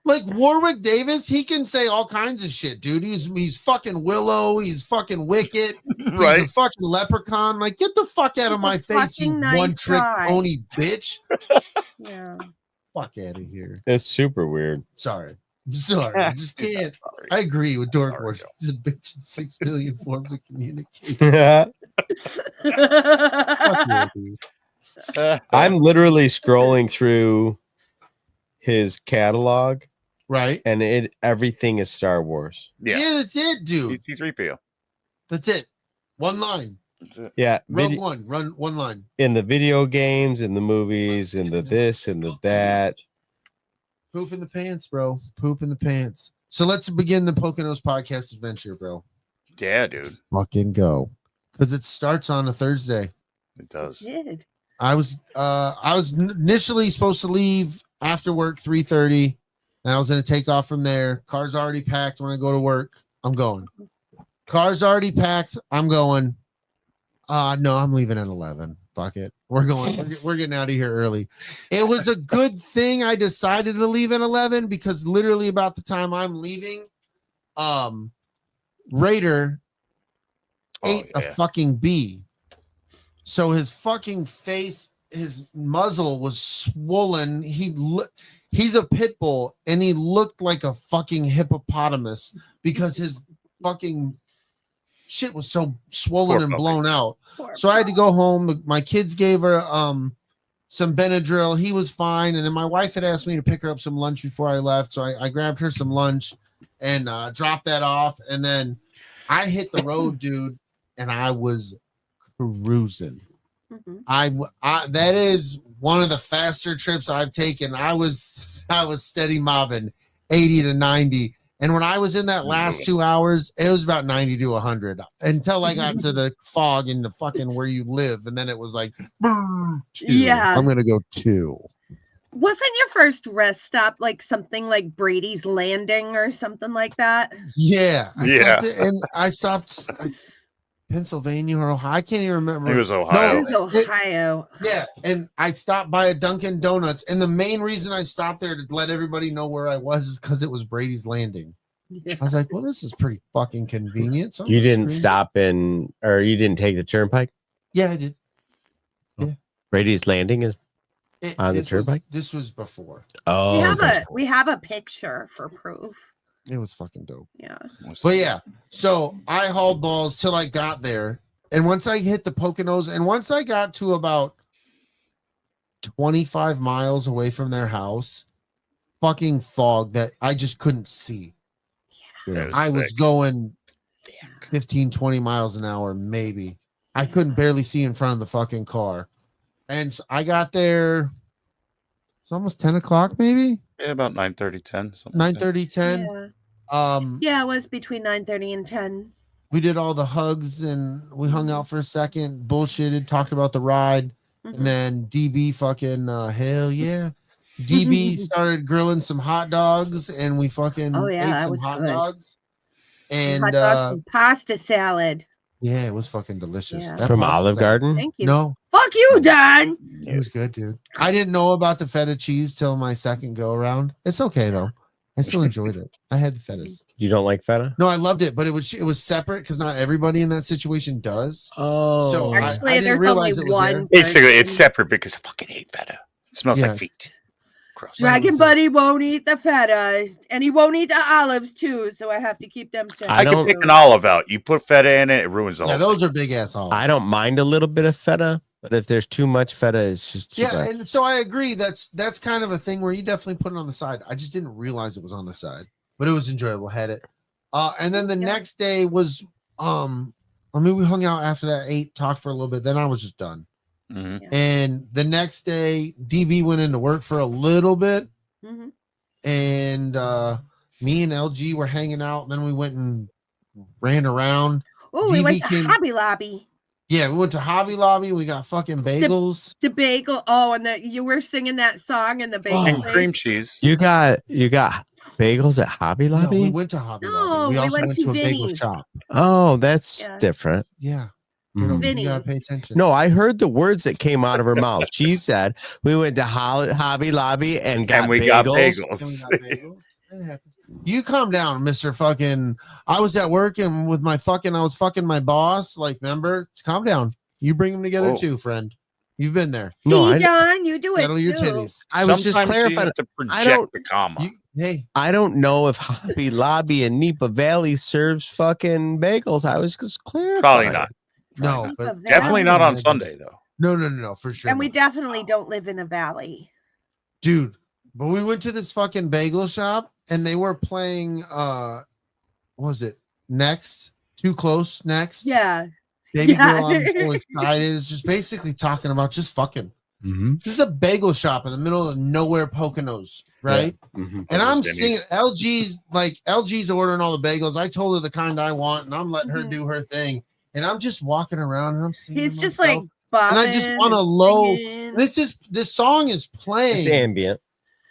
Like Warwick Davis, he can say all kinds of shit, dude. He's fucking Willow. He's fucking Wicket. He's Right? a fucking leprechaun. Like, get the fuck out of my face, you fucking nice one-trick guy. pony bitch. Yeah. Fuck out of here. It's super weird. Sorry. I'm sorry. I just can't. I agree with Dork Wars. He's a bitch in 6 billion forms of communication. Fuck you, dude. I'm literally scrolling through his catalog, Right? and everything is Star Wars. Yeah. Yeah, that's it, dude. C3PO. That's it. One line. That's it. Yeah, Rogue One. Run one line. in the video games, in the movies, in the this, and the that. Poop in the pants, bro. Poop in the pants. So let's begin the Poconos podcast adventure, bro. Yeah, dude. Fucking go. Because it starts on a Thursday. It does. Did. I was initially supposed to leave after work 3:30, and I was going to take off from there. Car's already packed. When I go to work, I'm going. Car's already packed. I'm going. No, I'm leaving at 11. Fuck it. We're going. We're getting out of here early. It was a good thing I decided to leave at 11 because literally about the time I'm leaving, Raider ate a fucking bee. So his fucking face, his muzzle was swollen. He's a pit bull, and he looked like a fucking hippopotamus because his fucking shit was so swollen and blown out. So I had to go home. My kids gave her some Benadryl. He was fine. And then my wife had asked me to pick her up some lunch before I left. So I grabbed her some lunch and dropped that off. And then I hit the road, dude, and I was cruising. That is one of the faster trips I've taken. I was steady mobbing 80 to 90. And when I was in that last 2 hours, it was about 90 to 100 until I got to the fog in the fucking where you live. And then it was like, 2. Yeah. I'm going to go 2. Wasn't your first rest stop like something like Brady's Landing or something like that? Yeah. Yeah. I stopped Pennsylvania or Ohio. I can't even remember. It was Ohio. It was Ohio. Yeah, and I stopped by a Dunkin' Donuts, and the main reason I stopped there to let everybody know where I was is because it was Brady's Landing. Yeah. I was like, well, this is pretty fucking convenient. So I'm You gonna didn't scream. stop or you didn't take the turnpike? Yeah, I did. Brady's Landing is on the turnpike? This was before. Oh, We have a picture for proof. It was fucking dope. Yeah. But yeah, so I hauled balls till I got there. And once I hit the Poconos, and once I got to about 25 miles away from their house, fucking fog that I just couldn't see. Yeah, I was going 15, 20 miles an hour, maybe. I couldn't barely see in front of the fucking car. And so I got there. It's almost 10 o'clock, maybe? Yeah, about 9:30, 10. 9:30, 10. Yeah. Yeah, it was between 9:30 and 10. We did all the hugs and we hung out for a second, bullshitted, talked about the ride. And then DB fucking hell yeah. DB started grilling some hot dogs and we fucking ate some hot dogs. And hot dogs and pasta salad. yeah, it was fucking delicious. Yeah. That From pasta Olive salad- Garden? Thank you. No, Fuck you, Don. it was good, dude. I didn't know about the feta cheese till my second go around. It's okay though. I still enjoyed it. I had the fetas. You don't like feta? No, I loved it, but it was separate because not everybody in that situation does. Oh, So Actually, I didn't there's realize only it was there. one. Basically, person. it's separate because I fucking hate feta. It smells like Yes. feet. Dragon Buddy won't eat the feta, and he won't eat the olives too. So I have to keep them separate. I can pick an olive out. You put feta in it, it ruins the whole those thing. are big ass olives. I don't mind a little bit of feta, but if there's too much feta, it's just too much. And so I agree. That's kind of a thing where you definitely put it on the side. I just didn't realize it was on the side, but it was enjoyable. Had it. And then the next day was we hung out after that, ate, talked for a little bit. Then I was just done. Mm-hmm. And the next day, DB went into work for a little bit, and me and LG were hanging out. And then we went and ran around. Oh, we went to Hobby Lobby. Yeah, we went to Hobby Lobby. We got fucking bagels. The bagel. Oh, and you were singing that song in the bagel. And cream cheese. You got bagels at Hobby Lobby? No, we went to Hobby Lobby. We also went to a bagel shop. Oh, that's different. Yeah. Mm-hmm. You gotta pay attention. No, I heard the words that came out of her mouth. She said, "We went to Hobby Lobby and got bagels." You calm down, Mr. Fucking. I was at work and with my fucking, I was fucking my boss. Like, remember? Calm down. You bring them together too, friend. You've been there. No, John, you do it. Settle your titties. I was just clarifying to project the comma. I don't know if Hobby Lobby in Napa Valley serves fucking bagels. I was just clarifying. Probably not. No, but definitely not on Sunday though. No, for sure. And we definitely don't live in a valley, dude. But we went to this fucking bagel shop and they were playing. What was it? Next, Too Close. Next, yeah. Baby girl, I'm so excited. It's just basically talking about just fucking. This is a bagel shop in the middle of nowhere, Poconos, right? Yeah. Mm-hmm. And I'm seeing LG's ordering all the bagels. I told her the kind I want, and I'm letting her do her thing. And I'm just walking around, and I'm seeing. He's just like bobbing, and I just want a low. Singing. This song is playing. It's ambient.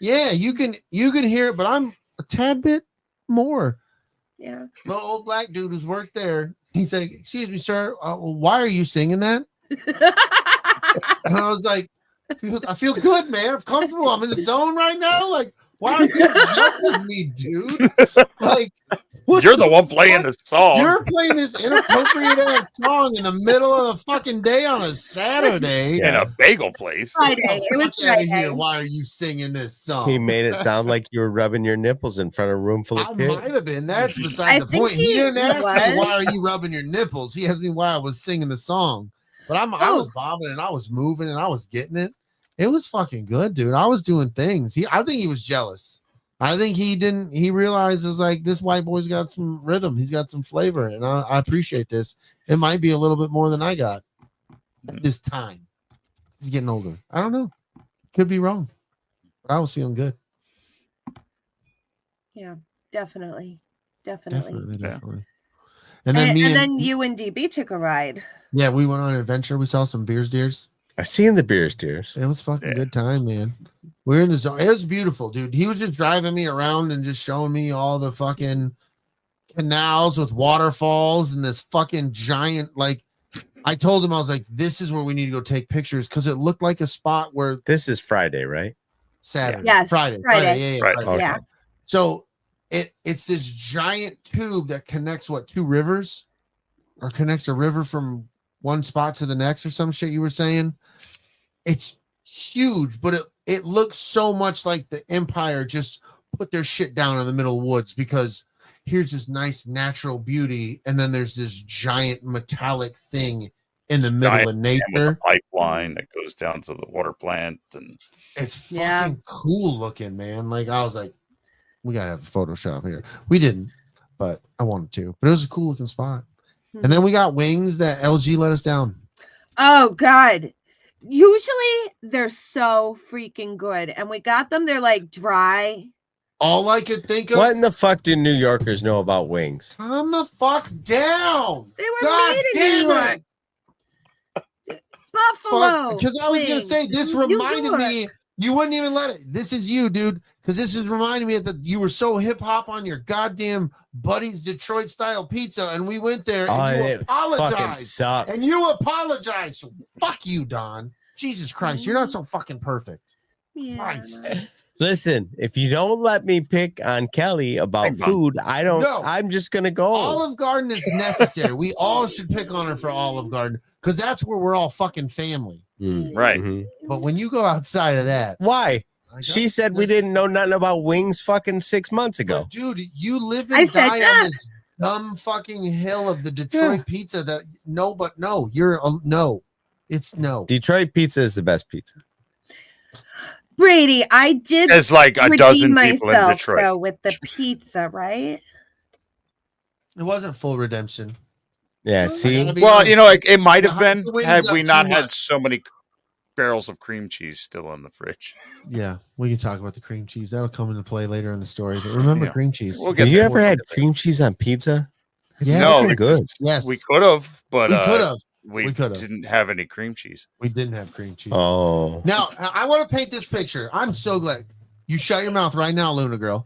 Yeah, you can hear it, but I'm a tad bit more. Yeah. The old black dude who's worked there. He's like, "Excuse me, sir. Why are you singing that?" And I was like, I feel good, man. I'm comfortable. I'm in the zone right now. Like, why are you judging me, dude? Like, you're the one playing the song. You're playing this inappropriate ass song in the middle of the fucking day on a Saturday in a bagel place. Friday. It was Friday. Why are you singing this song? He made it sound like you were rubbing your nipples in front of a room full of kids. I might have been. That's beside the point. He didn't ask me why are you rubbing your nipples. He asked me why I was singing the song. But I was bobbing and I was moving and I was getting it. It was fucking good, dude. I was doing things. I think he was jealous. I think he realized it's like this white boy's got some rhythm. He's got some flavor. And I appreciate this. It might be a little bit more than I got at this time. He's getting older. I don't know. Could be wrong. But I was feeling good. Yeah, definitely. Definitely. And then you and DB took a ride. Yeah, we went on an adventure. We saw some beers deers. I seen the beers deers. It was fucking good time, man. We were in the zone. It was beautiful, dude. He was just driving me around and just showing me all the fucking canals with waterfalls and this fucking giant, like, I told him, I was like, this is where we need to go take pictures because it looked like a spot where. This is Friday, right? Saturday. Yes. Friday. Yeah. Friday. Okay. Yeah. So it's this giant tube that connects two rivers or connects a river from one spot to the next or some shit you were saying. It's huge, but it looks so much like the Empire just put their shit down in the middle of the woods because here's this nice natural beauty and then there's this giant metallic thing in the middle of nature. With a pipeline that goes down to the water plant and it's fucking cool looking, man. Like I was like, we gotta have a Photoshop here. We didn't, but I wanted to. But it was a cool looking spot. And then we got wings that LG let us down. Oh God. Usually they're so freaking good. And we got them, they're like dry. All I could think of. What in the fuck do New Yorkers know about wings? Calm the fuck down. They were made in New York. Buffalo. Because I was going to say, this reminded me. You wouldn't even let it. This is you, dude. Because this is reminding me that you were so hip hop on your goddamn Buddy's Detroit style pizza. And we went there and you apologized. And you apologized. So fuck you, Don. Jesus Christ. You're not so fucking perfect. Yeah. Christ. Listen, if you don't let me pick on Kelly about food, I'm just going to go. Olive Garden is necessary. We all should pick on her for Olive Garden because that's where we're all fucking family. Right. But when you go outside of that, why? She said we didn't know nothing about wings fucking 6 months ago. But dude, you live I and said die that. on this dumb fucking hill of the Detroit pizza that no. You're no. It's no. Detroit pizza is the best pizza. Brady, I did There's like a redeem dozen people in myself, Detroit. though, with the pizza, right? It wasn't full redemption. Yeah, see? Well, you know, it might have The been wings had up we too not had much. so many barrels of cream cheese still in the fridge. Yeah, we can talk about the cream cheese. That'll come into play later in the story. But remember Yeah. cream cheese. We'll get Have you there. ever had cream cheese on pizza? It's Yeah, No, fucking good. Yes, We could have, but we could have. we We could've. didn't have any cream cheese. We didn't have cream cheese. Oh. Now, I want to paint this picture. I'm so glad. You shut your mouth right now, Luna Girl.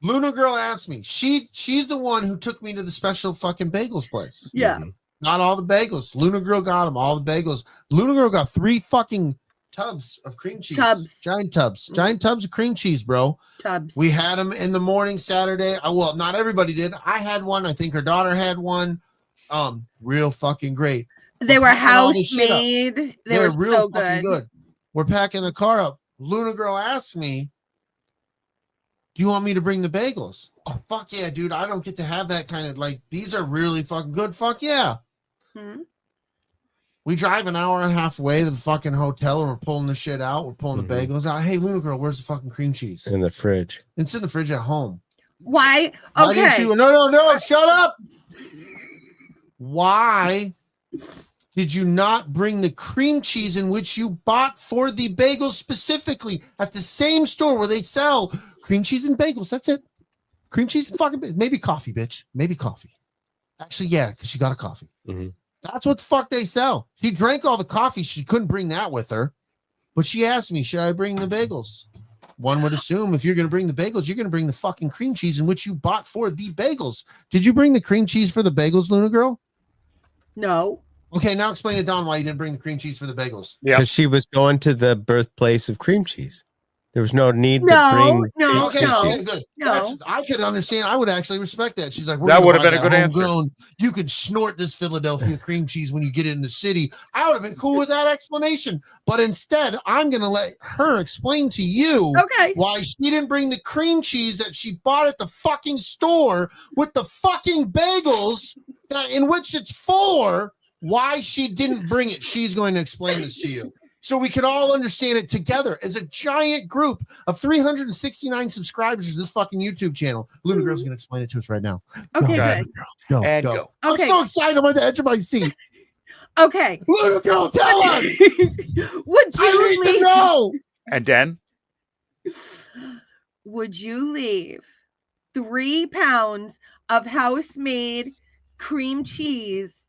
Luna Girl asked me. She's the one who took me to the special fucking bagels place. Yeah. Not all the bagels. Luna Girl got them. All the bagels. Luna Girl got 3 fucking tubs of cream cheese. Giant tubs of cream cheese, bro. Tubs. We had them in the morning Saturday. Well, not everybody did. I had one. I think her daughter had one. Real fucking great. They were packing all house this shit up. made. They They're were real so fucking good. We're packing the car up. Luna Girl asked me, "Do you want me to bring the bagels?" Oh, fuck yeah, dude. I don't get to have that kind of like, these are really fucking good. Fuck yeah. Hmm? We drive an hour and a half away to the fucking hotel and we're pulling the shit out. We're pulling the bagels out. Hey, Luna Girl, where's the fucking cream cheese? In the fridge. It's in the fridge at home. Why? Why didn't Okay. you? No, shut up. Why did you not bring the cream cheese in which you bought for the bagels specifically at the same store where they sell cream cheese and bagels? That's it. Cream cheese and fucking maybe coffee, bitch. Maybe coffee. Actually, yeah, because she got a coffee. Mhm. That's what the fuck they sell. She drank all the coffee. She couldn't bring that with her. But she asked me, should I bring the bagels? One would assume if you're going to bring the bagels, you're going to bring the fucking cream cheese in which you bought for the bagels. Did you bring the cream cheese for the bagels, Luna Girl? No. Okay, now explain to Don why you didn't bring the cream cheese for the bagels. Yeah. Because she was going to the birthplace of cream cheese. There was no need to No, bring. no, Okay, no, okay, good. no. I could understand. I would actually respect that. She's like, we're That gonna would have buy been a good answer. homegrown. You could snort this Philadelphia cream cheese when you get in the city. I would have been cool with that explanation. But instead, I'm going to let her explain to you Okay. why she didn't bring the cream cheese that she bought at the fucking store with the fucking bagels that in which it's for. Why she didn't bring it. She's going to explain this to you. So we can all understand it together. It's a giant group of 369 subscribers to this fucking YouTube channel. Luna Girl's going to explain it to us right now. Okay, Go. good. Go, And go. go. I'm Okay. so excited. I'm at the edge of my seat. Okay. Luna Girl, tell us. Would I you need to leave? know. And then Would you leave 3 pounds of house-made cream cheese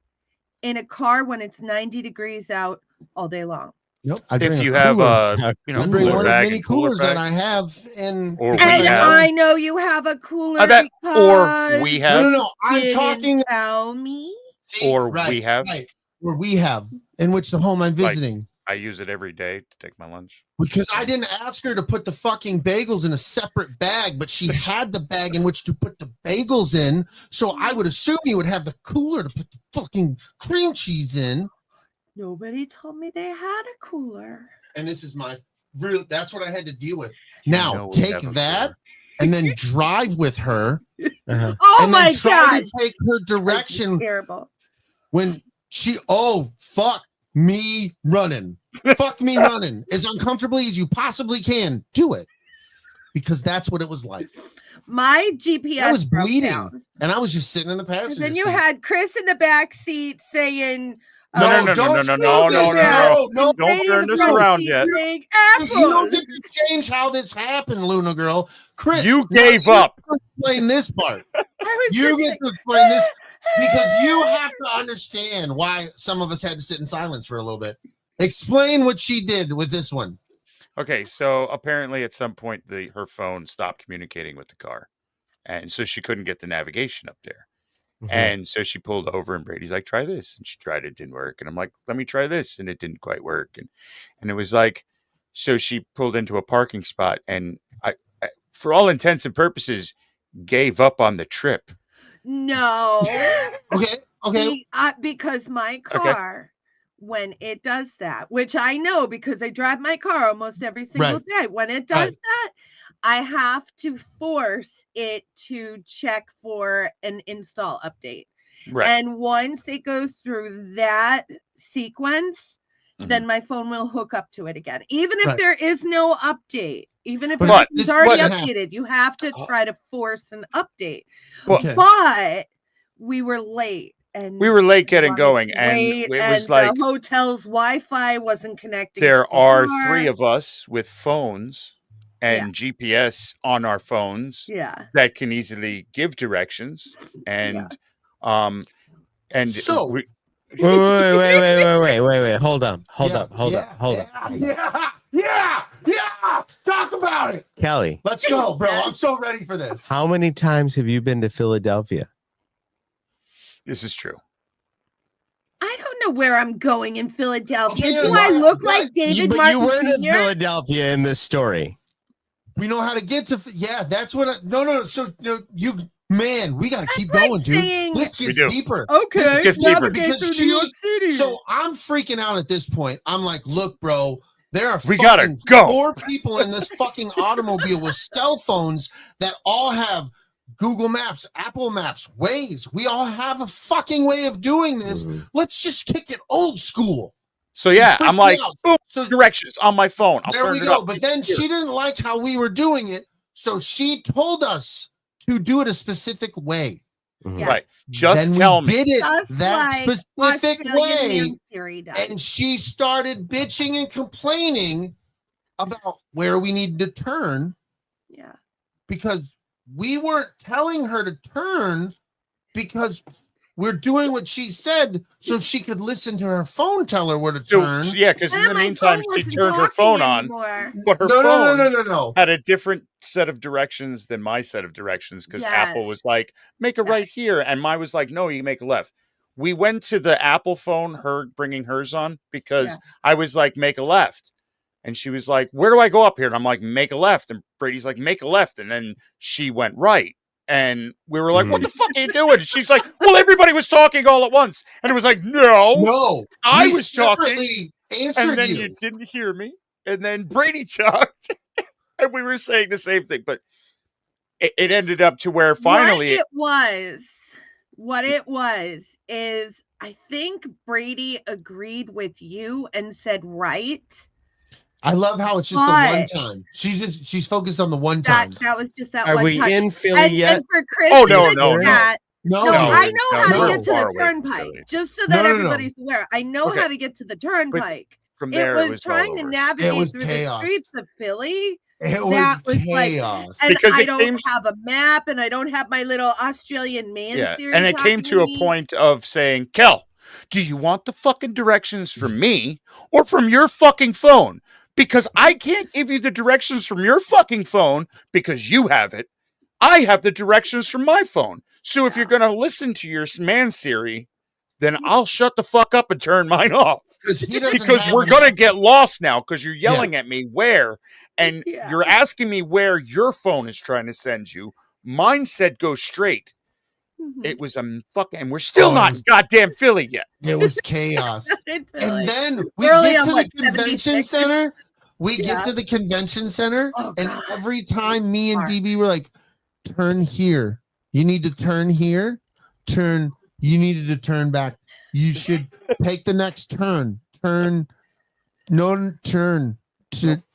in a car when it's 90 degrees out all day long? Nope. I if you have I you bring know, one of cooler the bag many and cooler coolers that bag. I have, and Or we And have- I know you have a cooler Or we because have. no. I'm didn't talking. tell me. See, Or we have. right, or we have, in which the home I'm Like- visiting. I use it every day to take my lunch. Because I didn't ask her to put the fucking bagels in a separate bag, but she had the bag in which to put the bagels in. So I would assume you would have the cooler to put the fucking cream cheese in. Nobody told me they had a cooler. And this is my real, that's what I had to deal with. You Now know we take have a that cooler. and then drive with her Uh-huh. Oh and my then try gosh. to take her direction Terrible. when she, oh, fuck me running. Fuck me running as uncomfortably as you possibly can. Do it. Because that's what it was like. My GPS I was broke bleeding. down. And I was just sitting in the And passenger then you seat. had Chris in the back seat saying, No, uh, no, don't no, do no, this. no. No, Don't Brady in turn the this front around seat yet. saying You don't apples. get to change how this happened, Luna Girl. Chris, You now gave you up. get to explain this part. I was You just get like, to explain this because you have to understand why some of us had to sit in silence for a little bit. Explain what she did with this one. Okay, so apparently at some point her phone stopped communicating with the car, and so she couldn't get the navigation up there. Mhm. And so she pulled over, and Brady's like, "Try this," and she tried it, didn't work. And I'm like, "Let me try this," and it didn't quite work. And it was like, so she pulled into a parking spot, and I for all intents and purposes, gave up on the trip. no. Okay. Because my car when it does that, which I know because I drive my car almost every single day. When it does that, I have to force it to check for an install update. Right. And once it goes through that sequence, then my phone will hook up to it again. Even if there is no update, even if it's already updated, you have to try to force an update. But we were late. And we were late getting going, and it was like the hotel's Wi-Fi wasn't connecting. There are 3 of us with phones and GPS on our phones that can easily give directions, and so wait, hold up. Yeah. Talk about it. Kelly, let's go, bro. I'm so ready for this. How many times have you been to Philadelphia? This is true. I don't know where I'm going in Philadelphia. Do I look like David Martin You weren't in Jr.? Philadelphia in this story. We know how to get to. Yeah, that's what. No. So you, man, we got to keep going, dude. This gets deeper. Okay, this gets deeper because New York City. So I'm freaking out at this point. I'm like, look, bro. There are gotta go. 4 people in this fucking automobile with cell phones that all have Google Maps, Apple Maps, Waze. We all have a fucking way of doing this. Let's just kick it old school. So I'm like, boom, directions on my phone. There we go. But then she didn't like how we were doing it, so she told us to do it a specific way. Right. Just tell me. Did it that specific way, and she started bitching and complaining about where we needed to turn. Yeah. Because we weren't telling her to turn, because we're doing what she said so she could listen to her phone tell her where to turn. Yeah, because in the meantime, she turned her phone on, but her phone had a different set of directions than my set of directions, because Apple was like, make a right here, and mine was like, no, you make a left. We went to the Apple phone, her bringing hers on, because I was like, make a left. And she was like, where do I go up here? And I'm like, make a left. And Brady's like, make a left. And then she went right. And we were like, what the fuck are you doing? And she's like, well, everybody was talking all at once. And it was like, no, I was talking. And then you didn't hear me. And then Brady talked. And we were saying the same thing. But it ended up to where finally what it was is I think Brady agreed with you and said right. I love how it's just the one time. She's focused on the one time. That was just that one time. Are we in Philly yet? And for Chris, no. I know how to get to the turnpike. Just so that everybody's aware. I know how to get to the turnpike. From there, it was trying to navigate through the streets of Philly. It was chaos. And because I don't have a map, and I don't have my little Australian man series. And it came to a point of saying, Kel, do you want the fucking directions from me or from your fucking phone? Because I can't give you the directions from your fucking phone because you have it. I have the directions from my phone. So if you're going to listen to your man Siri, then I'll shut the fuck up and turn mine off. Because we're going to get lost now because you're yelling at me where. And you're asking me where your phone is trying to send you. Mine said go straight. It was a fucking, and we're still not in goddamn Philly yet. It was chaos. And then we get to the convention center. We get to the convention center, and every time me and DB were like, turn here. You need to turn here. Turn. You needed to turn back. You should take the next turn. Turn. No, turn.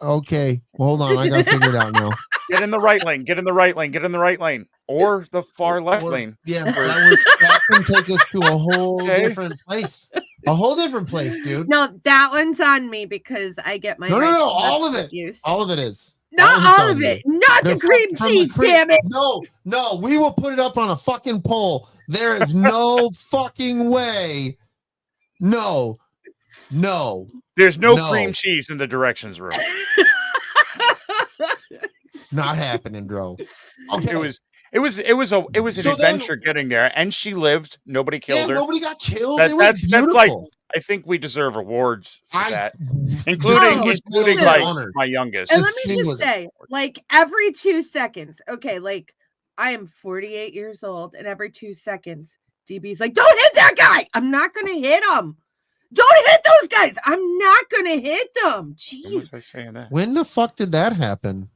Okay. Well, hold on. I got to figure it out now. Get in the right lane. Get in the right lane. Get in the right lane. Or the far left lane. Yeah. That can take us to a whole different place. A whole different place, dude. No, that one's on me because I get my no. All of it. All of it is. Not all of it. Not the cream cheese, damn it. No. We will put it up on a fucking poll. There is no fucking way. No. There's no cream cheese in the directions room. Not happening, bro. Okay. It was an adventure getting there, and she lived. Nobody killed her. Nobody got killed. That's like, I think we deserve awards for that, including like my youngest. And let me just say, like every 2 seconds, okay, like I am 48 years old, and every 2 seconds, DB's like, "Don't hit that guy." I'm not gonna hit him. don't hit those guys. I'm not gonna hit them. Jeez. When was I saying that? When the fuck did that happen?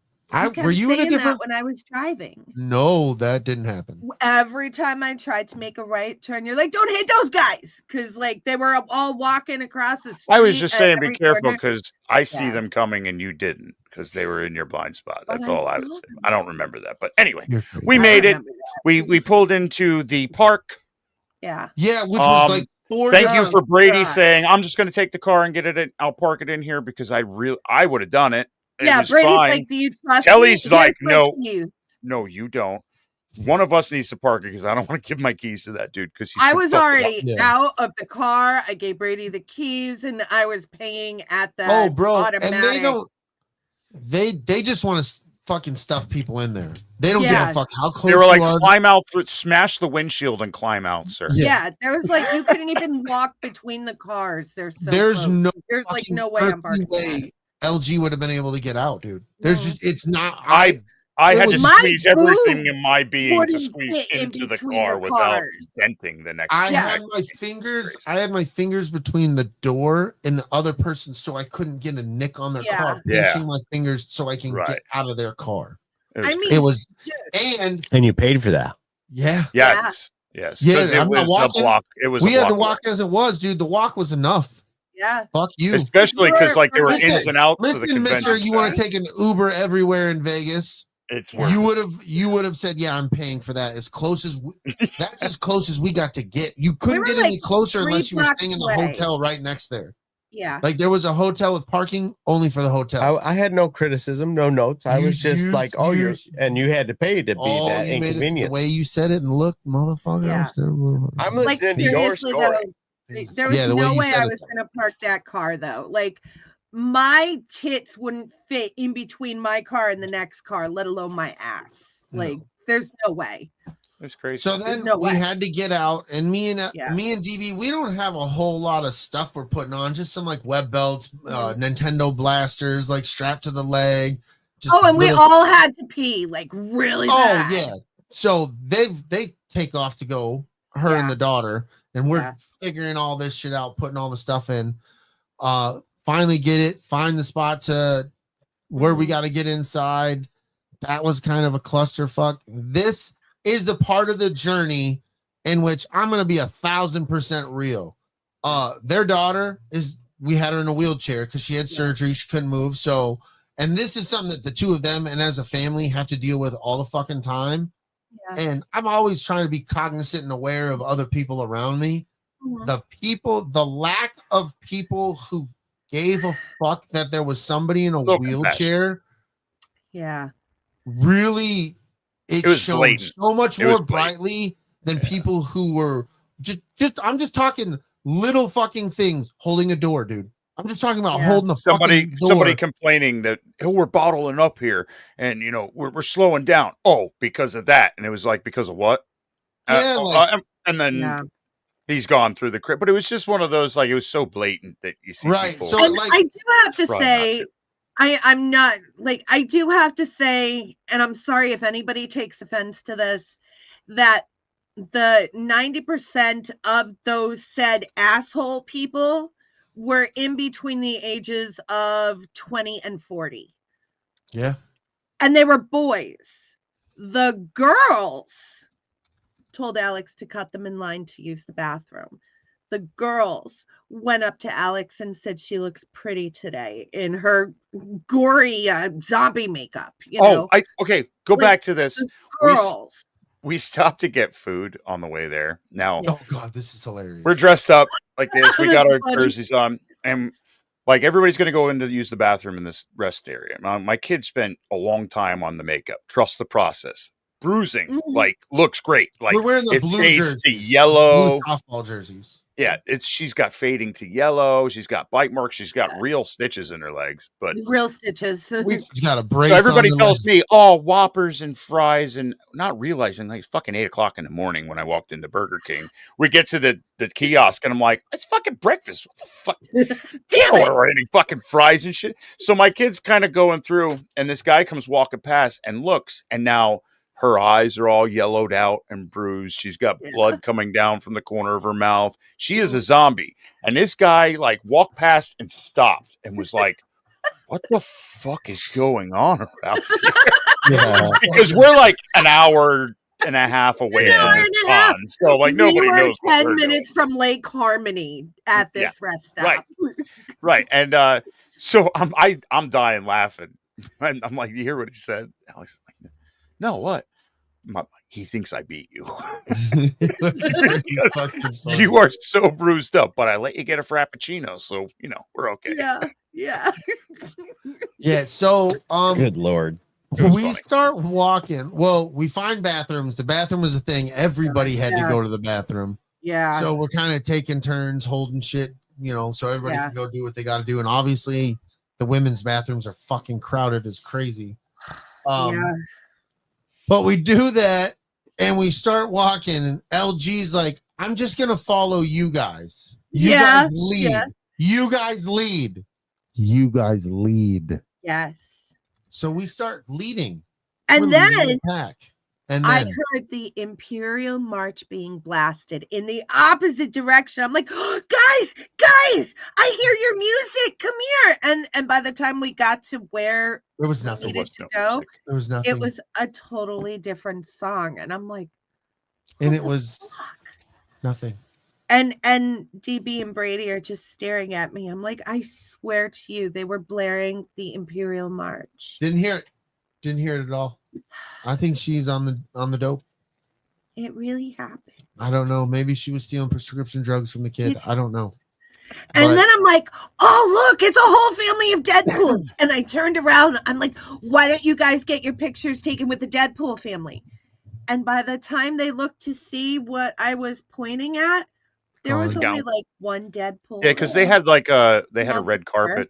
Were you in a different? When I was driving? No, that didn't happen. Every time I tried to make a right turn, you're like, "Don't hit those guys," because like they were all walking across the street. I was just saying, be careful corner. because I see them coming and you didn't because they were in your blind spot. That's all I would say. I don't remember that, but anyway, we made it. We pulled into the park. Yeah, which was like 4. Thank you for Brady saying, "I'm just going to take the car and get it in. I'll park it in here," because I would have done it. Yeah, Brady's fine. Like, "Do you trust Kelly's me?" like, no, you don't. One of us needs to park it because I don't want to give my keys to that dude because I was already out of the car. I gave Brady the keys and I was paying at the automatic. And they don't. They just want to fucking stuff people in there. They don't give a fuck how close. They were like, climb out through, smash the windshield and climb out, sir. Yeah, there was like you couldn't even walk between the cars. There's no way I'm parking. LG would have been able to get out, dude. There's just it's not. I had to squeeze everything in my being to squeeze into the car without denting the next. I had my fingers between the door and the other person, so I couldn't get a nick on their car. Pinching my fingers so I can get out of their car. It was and you paid for that. Yeah. Yes. Because it was the block. It was. We had to walk as it was, dude. The walk was enough. Yeah. Fuck you. Especially because like there were ins and outs of the convention. Mister, you want to take an Uber everywhere in Vegas? It's worth you would have said, yeah, I'm paying for that. That's as close as we got to get. You couldn't get any closer unless you were staying in the hotel right next there. Yeah. Like there was a hotel with parking only for the hotel. I had no criticism, no notes. I was just like, and you had to pay to be that inconvenient. The way you said it and looked, motherfucker. Yeah. I'm listening to your story. There was no way I was going to park that car though. Like my tits wouldn't fit in between my car and the next car, let alone my ass. Like there's no way. It's crazy. So then we had to get out, and me and DB, we don't have a whole lot of stuff we're putting on, just some like web belts, Nintendo blasters, like strapped to the leg. And we all had to pee like really bad. Oh yeah. So they take off to go, her and the daughter, and we're figuring all this shit out, putting all the stuff in. Finally find the spot to where we got to get inside. That was kind of a clusterfuck. This is the part of the journey in which I'm going to be 1,000% real. Their daughter we had her in a wheelchair because she had surgery. She couldn't move. So, and this is something that the two of them and as a family have to deal with all the fucking time. Yeah. And I'm always trying to be cognizant and aware of other people around me. Mm-hmm. The lack of people who gave a fuck that there was somebody in a wheelchair. Yeah. Really, it shone blatant. So much more brightly than people who were I'm just talking little fucking things, holding a door, dude. I'm just talking about holding the fucking door. Somebody complaining that we're bottling up here and we're slowing down. Oh, because of that. And it was like, because of what? And then he's gone through the crib. But it was just one of those, like, it was so blatant that you see. Right. So I do have to say, I'm not like, I do have to say, and I'm sorry if anybody takes offense to this, that the 90% of those said asshole people were in between the ages of 20 and 40. Yeah. And they were boys. The girls told Alex to cut them in line to use the bathroom. The girls went up to Alex and said she looks pretty today in her gory zombie makeup. Go back to this. Girls. We stopped to get food on the way there. Now, oh god, this is hilarious. We're dressed up like this. We got our jerseys on, and like everybody's going to go in to use the bathroom in this rest area. My kid spent a long time on the makeup. Trust the process. Bruising, like, looks great. Like, we're wearing the blue jerseys, to yellow blue softball jerseys. Yeah, she's got fading to yellow. She's got bite marks. She's got real stitches in her legs, but real stitches. She's got a brace. So everybody tells me, "Oh, Whoppers and fries," and not realizing like it's fucking 8:00 in the morning when I walked into Burger King. We get to the kiosk, and I'm like, "It's fucking breakfast. What the fuck? Damn, order any fucking fries and shit." So my kid's kind of going through, and this guy comes walking past and looks, and now Her eyes are all yellowed out and bruised. She's got blood coming down from the corner of her mouth. She is a zombie. And this guy like walked past and stopped and was like, what the fuck is going on around here? Yeah. Because we're like an hour and a half away from this pond. So like nobody knows what 10 we're minutes doing. from Lake Harmony at this rest stop. Right. Right. And so I'm dying laughing. And I'm like, you hear what he said? Alex is like, no, what? He thinks I beat you. You are so bruised up, but I let you get a Frappuccino, so you know we're okay. Yeah. Yeah. So Good Lord. we start walking. Well, we find bathrooms. The bathroom was a thing. Everybody had to go to the bathroom. Yeah. So we're kind of taking turns holding shit, you know, so everybody can go do what they got to do. And obviously, the women's bathrooms are fucking crowded as crazy. But we do that and we start walking, and LG's like, I'm just going to follow you guys. You guys lead. Yeah. You guys lead. You guys lead. Yes. So we start leading. And We're leading then the pack. And I then heard the Imperial March being blasted in the opposite direction. I'm like, oh, guys, I hear your music. Come here. And by the time we got to where there was nothing. needed to go, there was nothing. it was a totally different song. And I'm like, and it was nothing. And DB and Brady are just staring at me. I'm like, I swear to you, they were blaring the Imperial March. Didn't hear it at all. I think she's on the dope. It really happened. I don't know. Maybe she was stealing prescription drugs from the kid. I don't know. And then I'm like, oh, look, it's a whole family of Deadpools. And I turned around. I'm like, why don't you guys get your pictures taken with the Deadpool family? And by the time they looked to see what I was pointing at, there was only like one Deadpool. Yeah, because they had like a red carpet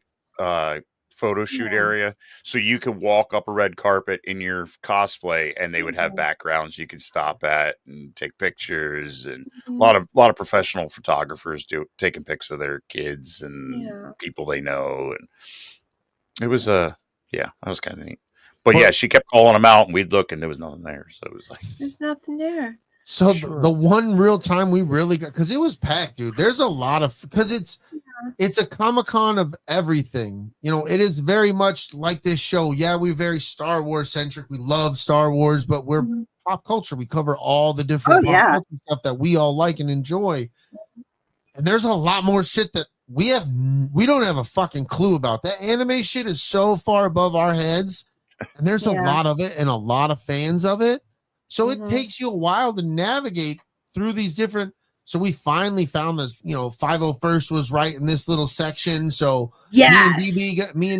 photo shoot area, so you could walk up a red carpet in your cosplay, and they would have backgrounds you could stop at and take pictures, and a lot of professional photographers taking pics of their kids and people they know, and it was that was kind of neat. But she kept calling them out, and we'd look, and there was nothing there, so it was like there's nothing there. So the one real time we really got, because it was packed, dude. There's a lot of, because it's a Comic-Con of everything. You know, it is very much like this show. Yeah, we're very Star Wars centric. We love Star Wars, but we're pop culture. We cover all the different pop culture stuff that we all like and enjoy. And there's a lot more shit that we don't have a fucking clue about. That anime shit is so far above our heads, and there's a lot of it and a lot of fans of it. So it takes you a while to navigate through these different. So we finally found this, 501st was right in this little section. So me and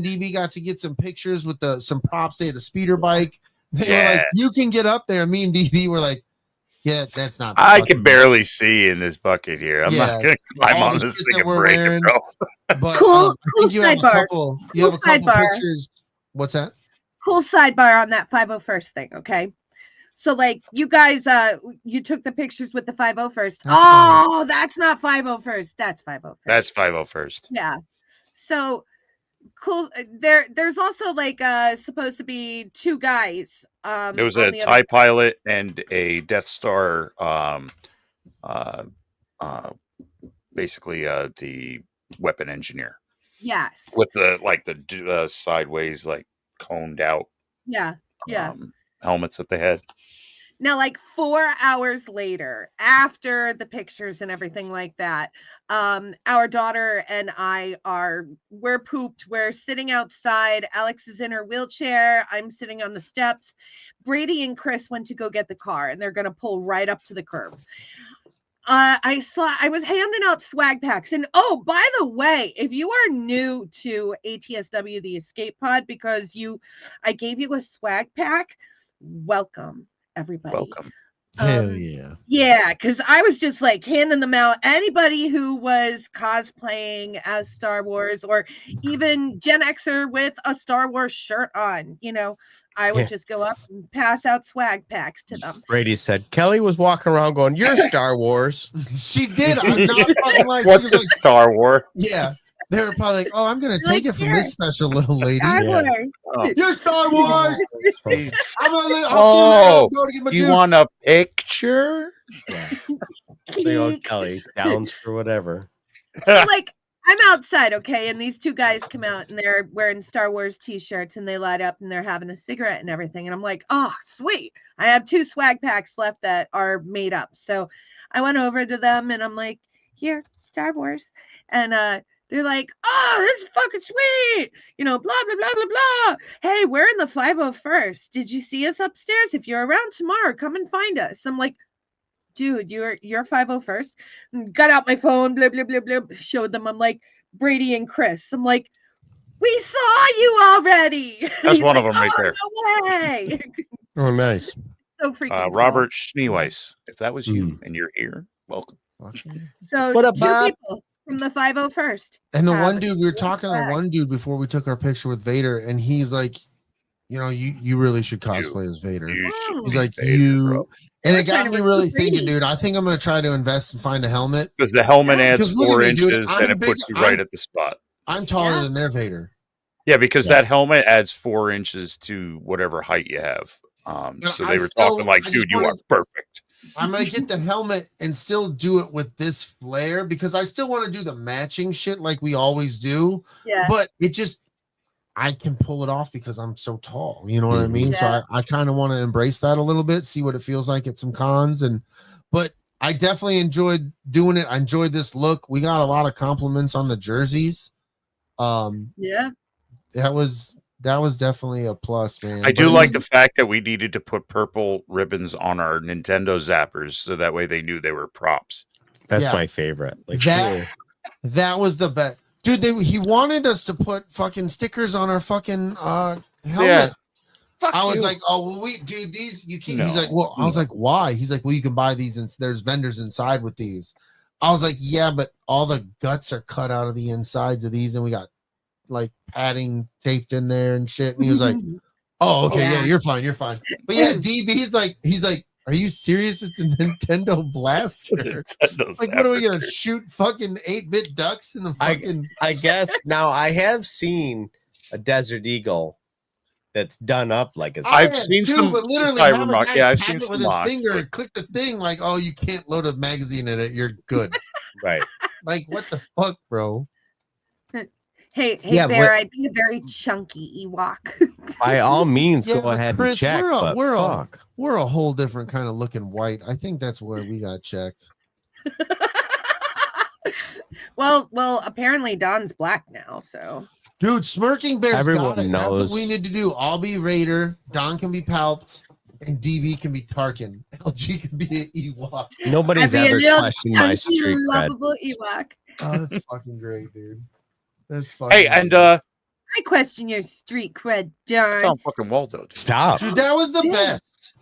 DB got to get some pictures with some props. They had a speeder bike. They were like, you can get up there. And me and DB were like, yeah, that's not. I can barely see in this bucket here. I'm not going to climb on this thing and break it, bro. But cool you have a couple pictures. What's that? Cool sidebar on that 501st thing. Okay. So, like, you guys, you took the pictures with the 501st. That's not 501st. That's 501st. That's 501st. Yeah. So, cool. There's also, like, supposed to be two guys. There was a TIE pilot and a Death Star, basically the weapon engineer. Yes. With the sideways, like, coned out. Yeah. Helmets that they had. Now, like 4 hours later, after the pictures and everything like that, our daughter and we're pooped. We're sitting outside. Alex is in her wheelchair. I'm sitting on the steps. Brady and Chris went to go get the car, and they're going to pull right up to the curb. I was handing out swag packs. And oh, by the way, if you are new to ATSW, the EscapePod, because I gave you a swag pack, welcome, everybody. Welcome. Hell yeah. Yeah, because I was just like handing them out. Anybody who was cosplaying as Star Wars, or even Gen Xer with a Star Wars shirt on, I would just go up and pass out swag packs to them. Brady said Kelly was walking around going, "You're Star Wars." She did. I'm not fucking like. What's the Star Wars? Yeah. They were probably like, "Oh, I'm gonna take it from this special little lady." Star Wars. Oh. You're Star Wars. Jeez. I'll Oh, you want a picture? Yeah. They go, Kelly, downs for whatever. So, like, I'm outside, okay, and these two guys come out and they're wearing Star Wars t-shirts and they light up and they're having a cigarette and everything. And I'm like, oh, sweet. I have 2 swag packs left that are made up. So I went over to them and I'm like, here, Star Wars. And they're like, oh, this is fucking sweet. You know, blah, blah, blah, blah, blah. Hey, we're in the 501st. Did you see us upstairs? If you're around tomorrow, come and find us. I'm like, dude, you're 501st. Got out my phone, blah, blah, blah, blah, showed them. I'm like, Brady and Chris. I'm like, we saw you already. That's one of them right there. No way. Oh, nice. So freaking cool. Robert Schneeweiss. If that was you and you're here, welcome. So What up, 2 Bob? people from the 501st. And the one dude, we were talking to the one dude before we took our picture with Vader, and he's like, you know, you really should cosplay as Vader. He's like, you. And it got me really thinking, dude. I think I'm going to try to invest and find a helmet. Because the helmet adds 4 me, dude, inches and it puts you right at the spot. I'm taller than their Vader. Yeah, because that helmet adds 4 inches to whatever height you have. So they were talking like, dude, you are perfect. I'm going to get the helmet and still do it with this flare because I still want to do the matching shit like we always do. Yeah. But it just, I can pull it off because I'm so tall. You know what I mean? Yeah. So I kind of want to embrace that a little bit, see what it feels like at some cons. But I definitely enjoyed doing it. I enjoyed this look. We got a lot of compliments on the jerseys. Yeah. That was definitely a plus, man. I do like the fact that we needed to put purple ribbons on our Nintendo zappers so that way they knew they were props. That's my favorite. Like that was the best. Dude, he wanted us to put fucking stickers on our fucking helmet. Yeah. I was like, oh, well, these you can't. He's like, well, I was like, why? He's like, well, you can buy these and there's vendors inside with these. I was like, yeah, but all the guts are cut out of the insides of these, and we got like padding taped in there and shit. And he was like, oh, okay, yeah, you're fine. But yeah, DB, he's like, are you serious? It's a Nintendo blaster. Like, what are we gonna shoot fucking 8-bit ducks in the fucking? I guess now I have seen a Desert Eagle that's done up like a. I've seen some, but literally, I've seen some with his finger and click the thing like, oh, you can't load a magazine in it. You're good, right? Like, what the fuck, bro? Hey, Bear, I'd be a very chunky Ewok. By all means, go ahead Chris, and check. We're a whole different kind of looking white. I think that's where we got checked. well, apparently Don's black now, so. Dude, Smirking Bear's Everyone got it. knows. That's what we need to do. I'll be Raider, Don can be Palped, and DB can be Tarkin. LG can be an Ewok. Nobody's ever questioned my street cred. Lovable Ewok. Oh, that's fucking great, dude. That's fucking. Hey, and I question your street cred, Don. sound fucking Waldo. Dude. Stop. Dude, that was the best.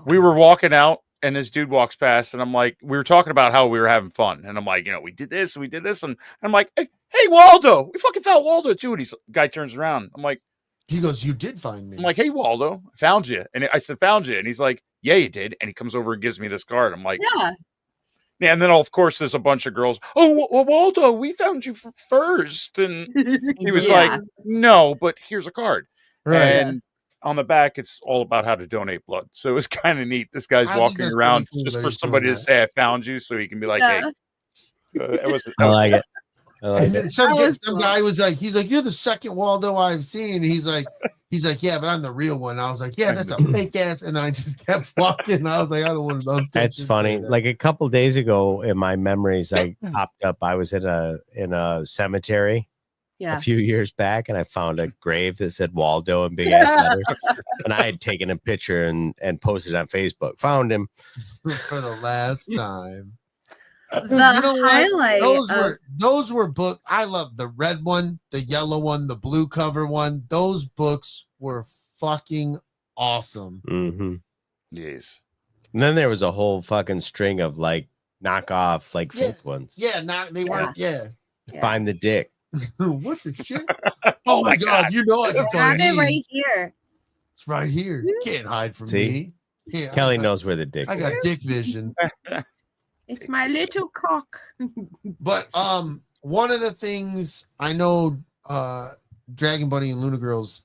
We were walking out, and this dude walks past, and I'm like, we were talking about how we were having fun, and I'm like, you know, we did this, and I'm like, hey, Waldo, we fucking found Waldo too. And guy turns around, I'm like, he goes, you did find me. I'm like, hey, Waldo, I found you, and I said, found you, and he's like, yeah, you did, and he comes over and gives me this card. I'm like, yeah. Yeah, and then of course there's a bunch of girls. Oh, well, Waldo, we found you first, and he was like, "No, but here's a card." Right. And on the back, it's all about how to donate blood. So it's kind of neat. This guy's walking around just for somebody to say, "I found you," so he can be like, "Hey." I like it. And then some guy was like, he's like, you're the second Waldo I've seen. He's like, yeah, but I'm the real one. I was like, yeah, that's a fake ass. And then I just kept walking. I was like, I don't want to. That's funny. Like a couple days ago, in my memories, I popped up. I was in a cemetery a few years back, and I found a grave that said Waldo in big ass letters. And I had taken a picture and posted on Facebook. Found him for the last time. Highlight those were books. I love the red one, the yellow one, the blue cover one. Those books were fucking awesome. Mm-hmm. Yes. And then there was a whole fucking string of like knockoff, like fake ones. Yeah, they weren't. Yeah. Find the dick. What the shit? Oh my god! You know I can find it right here. It's right here. You can't hide from me. Yeah, Kelly knows where the dick. I got dick vision. It's my little cock. But one of the things I know, Dragon Bunny and Luna Girl's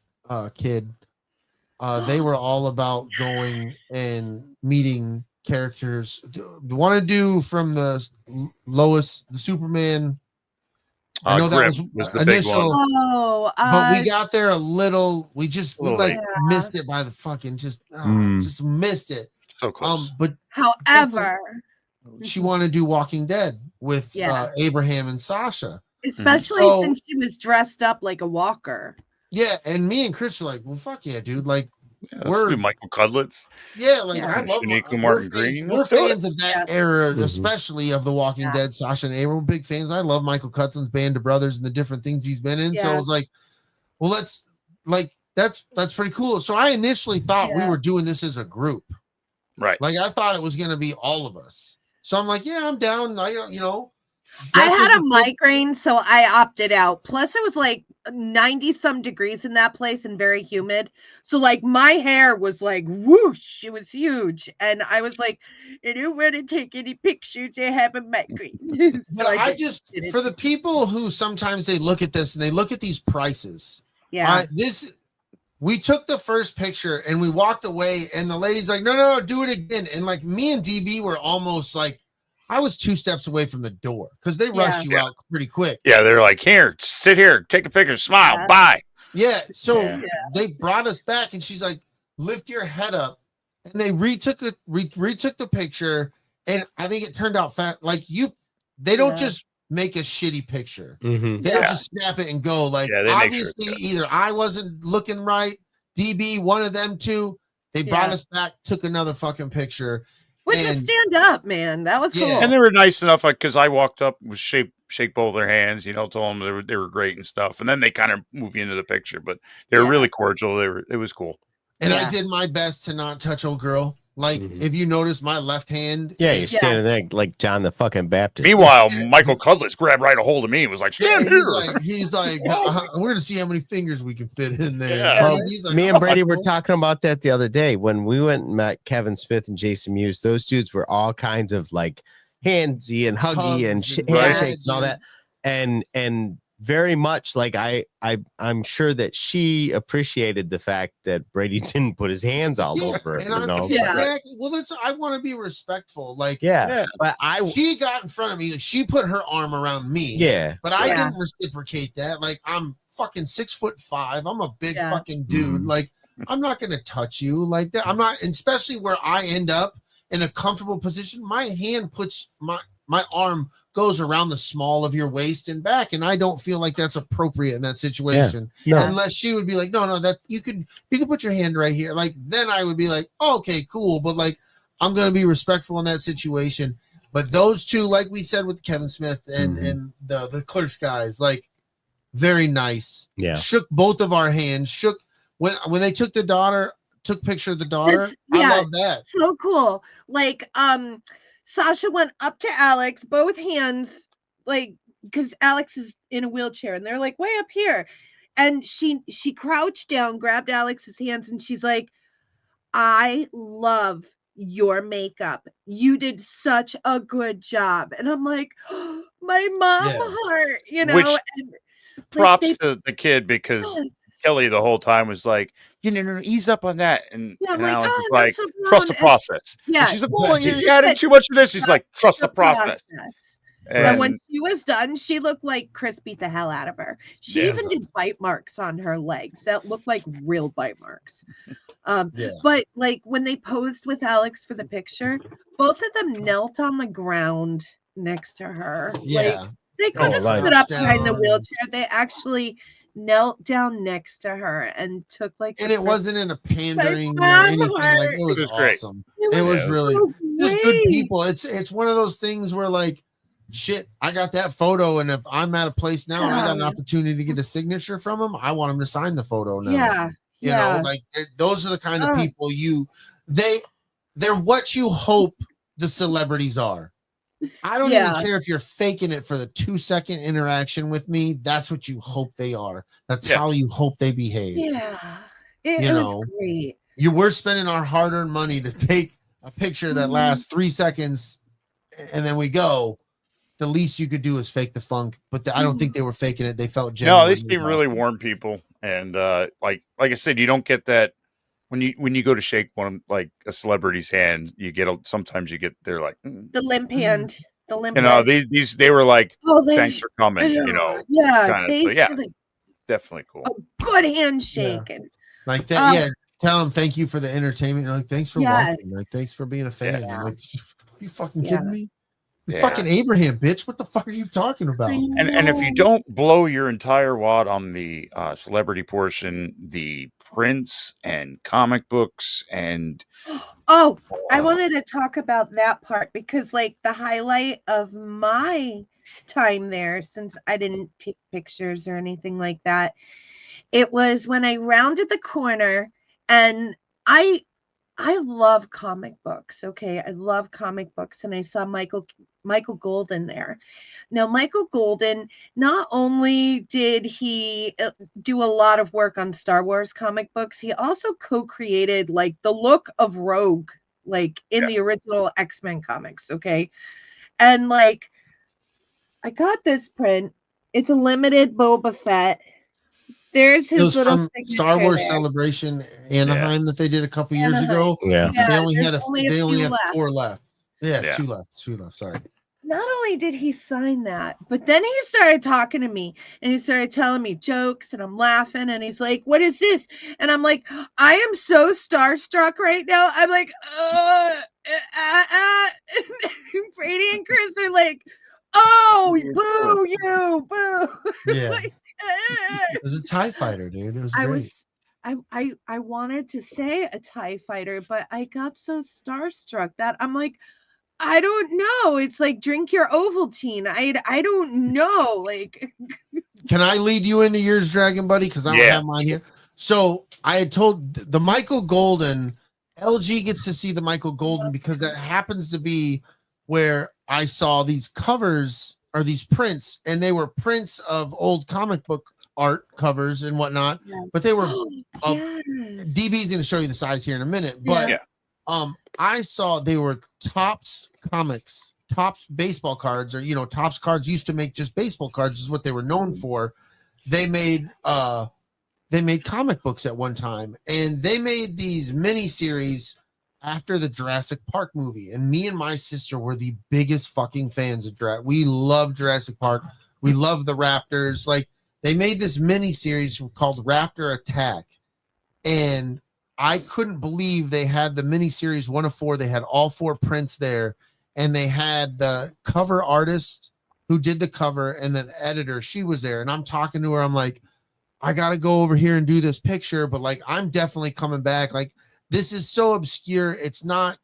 kid, they were all about going and meeting characters. Do you want to do from the Lois, the Superman? I know that Grim was the big one. Oh, but we got there a little. We late. missed it by the fucking just missed it. So close. But however, she wanted to do Walking Dead with Abraham and Sasha, especially since she was dressed up like a walker. Yeah, and me and Chris were like, "Well, fuck yeah, dude!" Like, let's do Michael Cudlitz. Yeah, like I love Shaniqua Martin Green. We're fans of that era, especially of The Walking Dead. Sasha and Abraham, we're big fans. I love Michael Cudlitz, Band of Brothers, and the different things he's been in. So it's like, well, that's pretty cool. So I initially thought we were doing this as a group, right? Like I thought it was going to be all of us. So I'm like, yeah, I'm down. I had a migraine, so I opted out. Plus, it was like 90-some degrees in that place and very humid. So, like, my hair was like whoosh. It was huge. And I was like, I don't want to take any pictures. I have a migraine. But I just, for the people who sometimes they look at this and they look at these prices. Yeah. We took the first picture and we walked away, and the lady's like, no, do it again. And like me and DB were almost like, I was 2 steps away from the door because they rush you out pretty quick. Yeah, they're like, here, sit here, take a picture, smile, bye. Yeah, so they brought us back, and she's like, lift your head up. And they retook the picture, and I think it turned out fat. Like they don't just make a shitty picture. They don't just snap it and go. Like obviously, either I wasn't looking right, DB, one of them two. They brought us back, took another fucking picture. With the stand up, man. That was cool. And they were nice enough, like, because I walked up, was shake both their hands, told them they were great and stuff. And then they kind of move you into the picture, but they were really cordial. It was cool. And I did my best to not touch old girl. Like, if you notice my left hand. Yeah, you're standing there like John the fucking Baptist. Meanwhile, Michael Cudlitz grabbed right a hold of me and was like, stand here. He's like, we're going to see how many fingers we can fit in there. Yeah. Well, he's like, me and Brady were talking about that the other day when we went and met Kevin Smith and Jason Mewes. Those dudes were all kinds of like handsy and huggy and handshakes and all that. And very much like I'm sure that she appreciated the fact that Brady didn't put his hands all over it. Well, I want to be respectful. Like, but she got in front of me. She put her arm around me. Yeah, but I didn't reciprocate that. Like, I'm fucking 6'5". I'm a big fucking dude. Like, I'm not gonna touch you like that. I'm not, especially where I end up in a comfortable position. My hand puts my arm goes around the small of your waist and back, and I don't feel like that's appropriate in that situation. Unless she would be like, no, that you could put your hand right here. Like, then I would be like, oh, okay, cool. But like, I'm gonna be respectful in that situation. But those two, like we said with Kevin Smith and the Clerks guys, like, very nice. Yeah, shook both of our hands. Shook when they took picture of the daughter. I love that. So cool. Like, Sasha went up to Alex, both hands, like, because Alex is in a wheelchair and they're like way up here. And she crouched down, grabbed Alex's hands, and she's like, I love your makeup. You did such a good job. And I'm like, oh, my mom heart, Which, and, props to the kid, because Kelly the whole time was like, no, ease up on that. And Alex was like, trust the process. Yeah. And she's like, well, you added too much of this. She's like, trust the process. And when she was done, she looked like Chris beat the hell out of her. She even did bite marks on her legs that looked like real bite marks. But like when they posed with Alex for the picture, both of them knelt on the ground next to her. Like, they could have stood up behind the wheelchair. They actually knelt down next to her and took like, and it wasn't in a pandering or anything. Like, it was awesome. It was really just good people. It's one of those things where, like, shit, I got that photo, and if I'm at a place now and I got an opportunity to get a signature from him, I want him to sign the photo now. You know, like, those are the kind of people they're what you hope the celebrities are. I don't even care if you're faking it for the 2-second interaction with me. That's what you hope they are. That's how you hope they behave. It was great. We're spending our hard-earned money to take a picture that lasts 3 seconds, and then we go. the least you could do is fake the funk, but I don't think they were faking it. They felt No, genuine. they seem really warm people, and like I said, you don't get that when you go to shake one like a celebrity's hand. You get sometimes you get they're like the limp hand, the limp. You know, wrist. they were like, Oh, thanks for coming. You know, yeah, kind of. So, yeah, definitely cool. A good handshake. Yeah. Like that, yeah. Tell them thank you for the entertainment. You're like, thanks for watching. Like, thanks for being a fan. Yeah. Like, you fucking kidding me? You're Yeah. fucking Abraham, bitch. What the fuck are you talking about? And if you don't blow your entire wad on the celebrity portion, the prints and comic books and Oh, I wanted to talk about that part because, like, the highlight of my time there, since I didn't take pictures or anything like that, it was when I rounded the corner, and I love comic books. Okay, I love comic books, and I saw Michael Golden there. Now, Michael Golden, not only did he do a lot of work on Star Wars comic books, he also co-created like the look of Rogue, like in the original X-Men comics. Okay, and like I got this print. It's a limited Boba Fett. There's his it was little from Star Wars there. Celebration Anaheim that they did a couple years ago. Yeah. They only had they only had 4 left. Yeah, Yeah. 2 left. Sorry. Not only did he sign that, but then he started talking to me and he started telling me jokes, and I'm laughing, and he's like, "What is this?" And I'm like, I am so starstruck right now. I'm like, Brady and Chris are like, "Oh, boo you, boo." Yeah. Like, It was a TIE fighter, dude. It was great. I wanted to say a TIE fighter, but I got so starstruck that I'm like, I don't know. It's like drink your Ovaltine. I don't know. Like, Can I lead you into yours, Dragon Buddy? Because I don't have mine here. So I had told the Michael Golden, LG gets to see the Michael Golden because that happens to be where I saw these covers or these prints, and they were prints of old comic book art covers and whatnot, but they were DB's going to show you the size here in a minute, but I saw they were Topps comics, Topps baseball cards, or Topps cards used to make just baseball cards is what they were known for. They made comic books at one time, and they made these mini series after the Jurassic Park movie, and me and my sister were the biggest fucking fans of Jurassic. We love Jurassic Park. We love the Raptors. Like, they made this mini series called Raptor Attack, and I couldn't believe they had the mini series 1 of 4. They had all 4 prints there, and they had the cover artist who did the cover, and then the editor. She was there, and I'm talking to her. I'm like, I got to go over here and do this picture, but like, I'm definitely coming back. Like, this is so obscure. There's not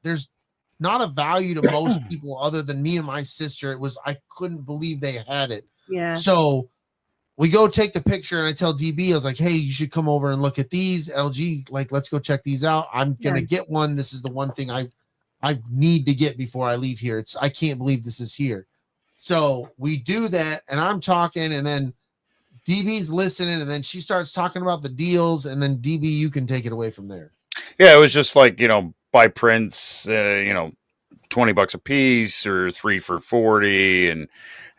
a value to most people other than me and my sister. I couldn't believe they had it. Yeah. So we go take the picture, and I tell DB, I was like, hey, you should come over and look at these. LG, like, let's go check these out. I'm going to get one. This is the one thing I need to get before I leave here. I can't believe this is here. So we do that, and I'm talking, and then DB's listening, and then she starts talking about the deals, and then DB, you can take it away from there. Yeah, it was just like, buy prints, $20 a piece or 3 for $40. And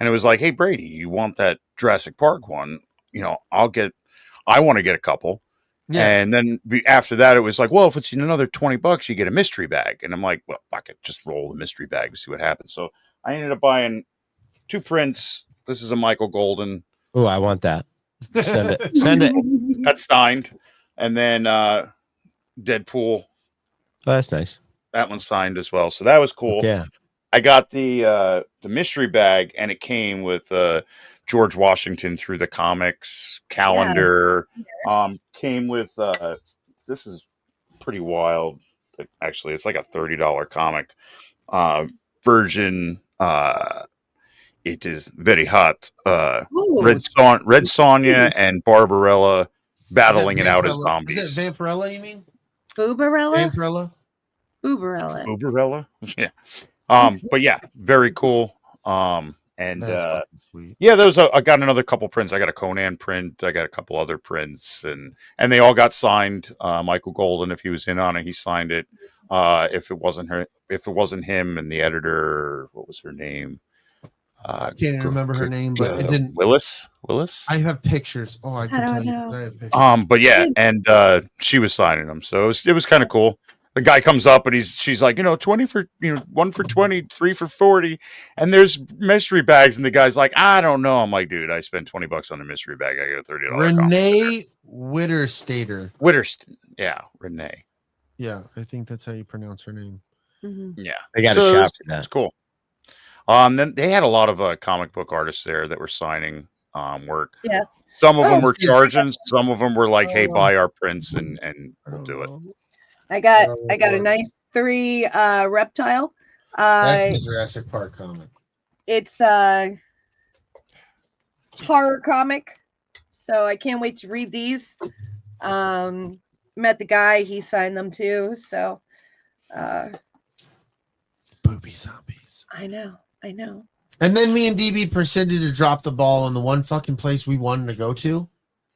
it was like, hey, Brady, you want that Jurassic Park one? I want to get a couple. Yeah. And then after that, it was like, well, if it's another $20, you get a mystery bag. And I'm like, well, I could just roll the mystery bag and see what happens. So I ended up buying 2 prints. This is a Michael Golden. Oh, I want that. Send it. Send it. That's signed. And then Deadpool. Oh, that's nice. That one's signed as well. So that was cool. Yeah. I got the mystery bag, and it came with George Washington through the comics calendar. Yeah. Came with this is pretty wild. Actually, it's like a $30 comic version. It is very hot. Red Sonja and Barbarella battling it out as zombies. Is that Vampirella, you mean? Boobarella? Vampirella? Boobarella. Yeah. But yeah, very cool. And sweet. Yeah, I got another couple prints. I got a Conan print. I got a couple other prints, and they all got signed. Michael Golden, if he was in on it, he signed it. If it wasn't him, and the editor, what was her name? I can't even remember her name, but it didn't. Willis. I have pictures. Oh, I can tell you. I have pictures. But yeah, and she was signing them, so it was kind of cool. The guy comes up and she's like, 20 for 1 for 20, 3 for 40, and there's mystery bags, and the guy's like, I don't know. I'm like, dude, I spent $20 on a mystery bag. I got $30. Renee Witterstater. Yeah, Renee. Yeah, I think that's how you pronounce her name. Mm-hmm. Yeah, I got a shot for that. It's cool. Then they had a lot of comic book artists there that were signing work. Yeah. Some of them were charging. Some of them were like, "Hey, buy our prints and we'll do it." I got a nice 3 reptile. That's the Jurassic Park comic. It's a horror comic, so I can't wait to read these. Met the guy, he signed them too. So, booby zombies. I know. And then me and DB proceeded to drop the ball on the one fucking place we wanted to go to,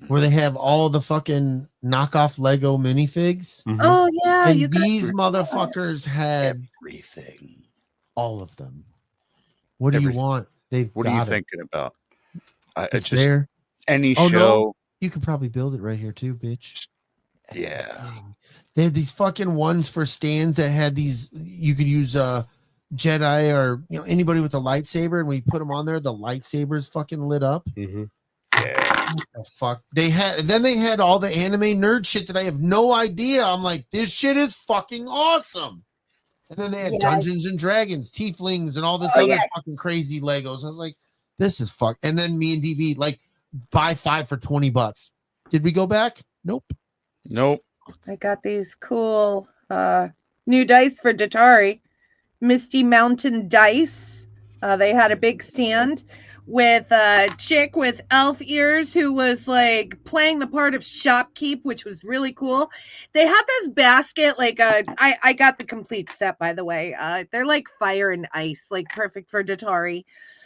where they have all the fucking knockoff Lego minifigs. Mm-hmm. Oh yeah, and these motherfuckers had everything, all of them. What do you want? What are you thinking about? It's just there. Any show. No. You could probably build it right here too, bitch. Yeah. They had these fucking ones for stands that had these. You could use Jedi or anybody with a lightsaber, and we put them on there. The lightsabers fucking lit up. Mm-hmm. Yeah. What the fuck? They had all the anime nerd shit that I have no idea. I'm like, this shit is fucking awesome. And then they had Dungeons and Dragons, Tieflings, and all this other fucking crazy Legos. I was like, this is fuck. And then me and DB like buy 5 for $20. Did we go back? Nope. I got these cool new dice for Datari. Misty Mountain Dice. They had a big stand with a chick with elf ears who was like playing the part of shopkeep, which was really cool. They had this basket, like I got the complete set, by the way. They're like fire and ice, like perfect for Datari.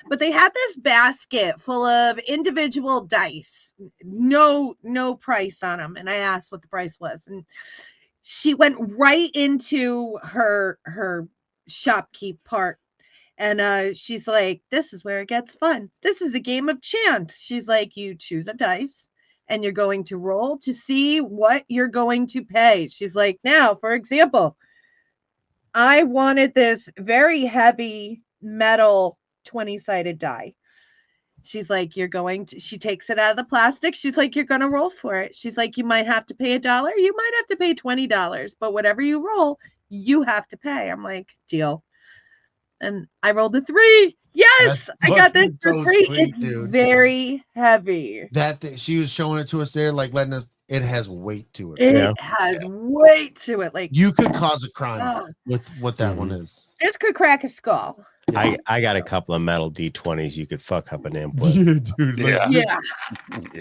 But they had this basket full of individual dice, no price on them. And I asked what the price was, and she went right into her shopkeep part, and she's like, this is where it gets fun. This is a game of chance. She's like, you choose a dice and you're going to roll to see what you're going to pay. She's like, now for example, I wanted this very heavy metal 20-sided die. She's like, she takes it out of the plastic. She's like, you're going to roll for it. She's like, you might have to pay $1. You might have to pay $20, but whatever you roll, you have to pay. I'm like, deal. And I rolled a 3. Yes, I got this for free. Sweet, it's dude. Very heavy. She was showing it to us there, like letting us. It has weight to it. It has weight to it. Like you could cause a crime with what that one is. This could crack a skull. Yeah. I got a couple of metal D20s you could fuck up an amp with. Dude, yeah.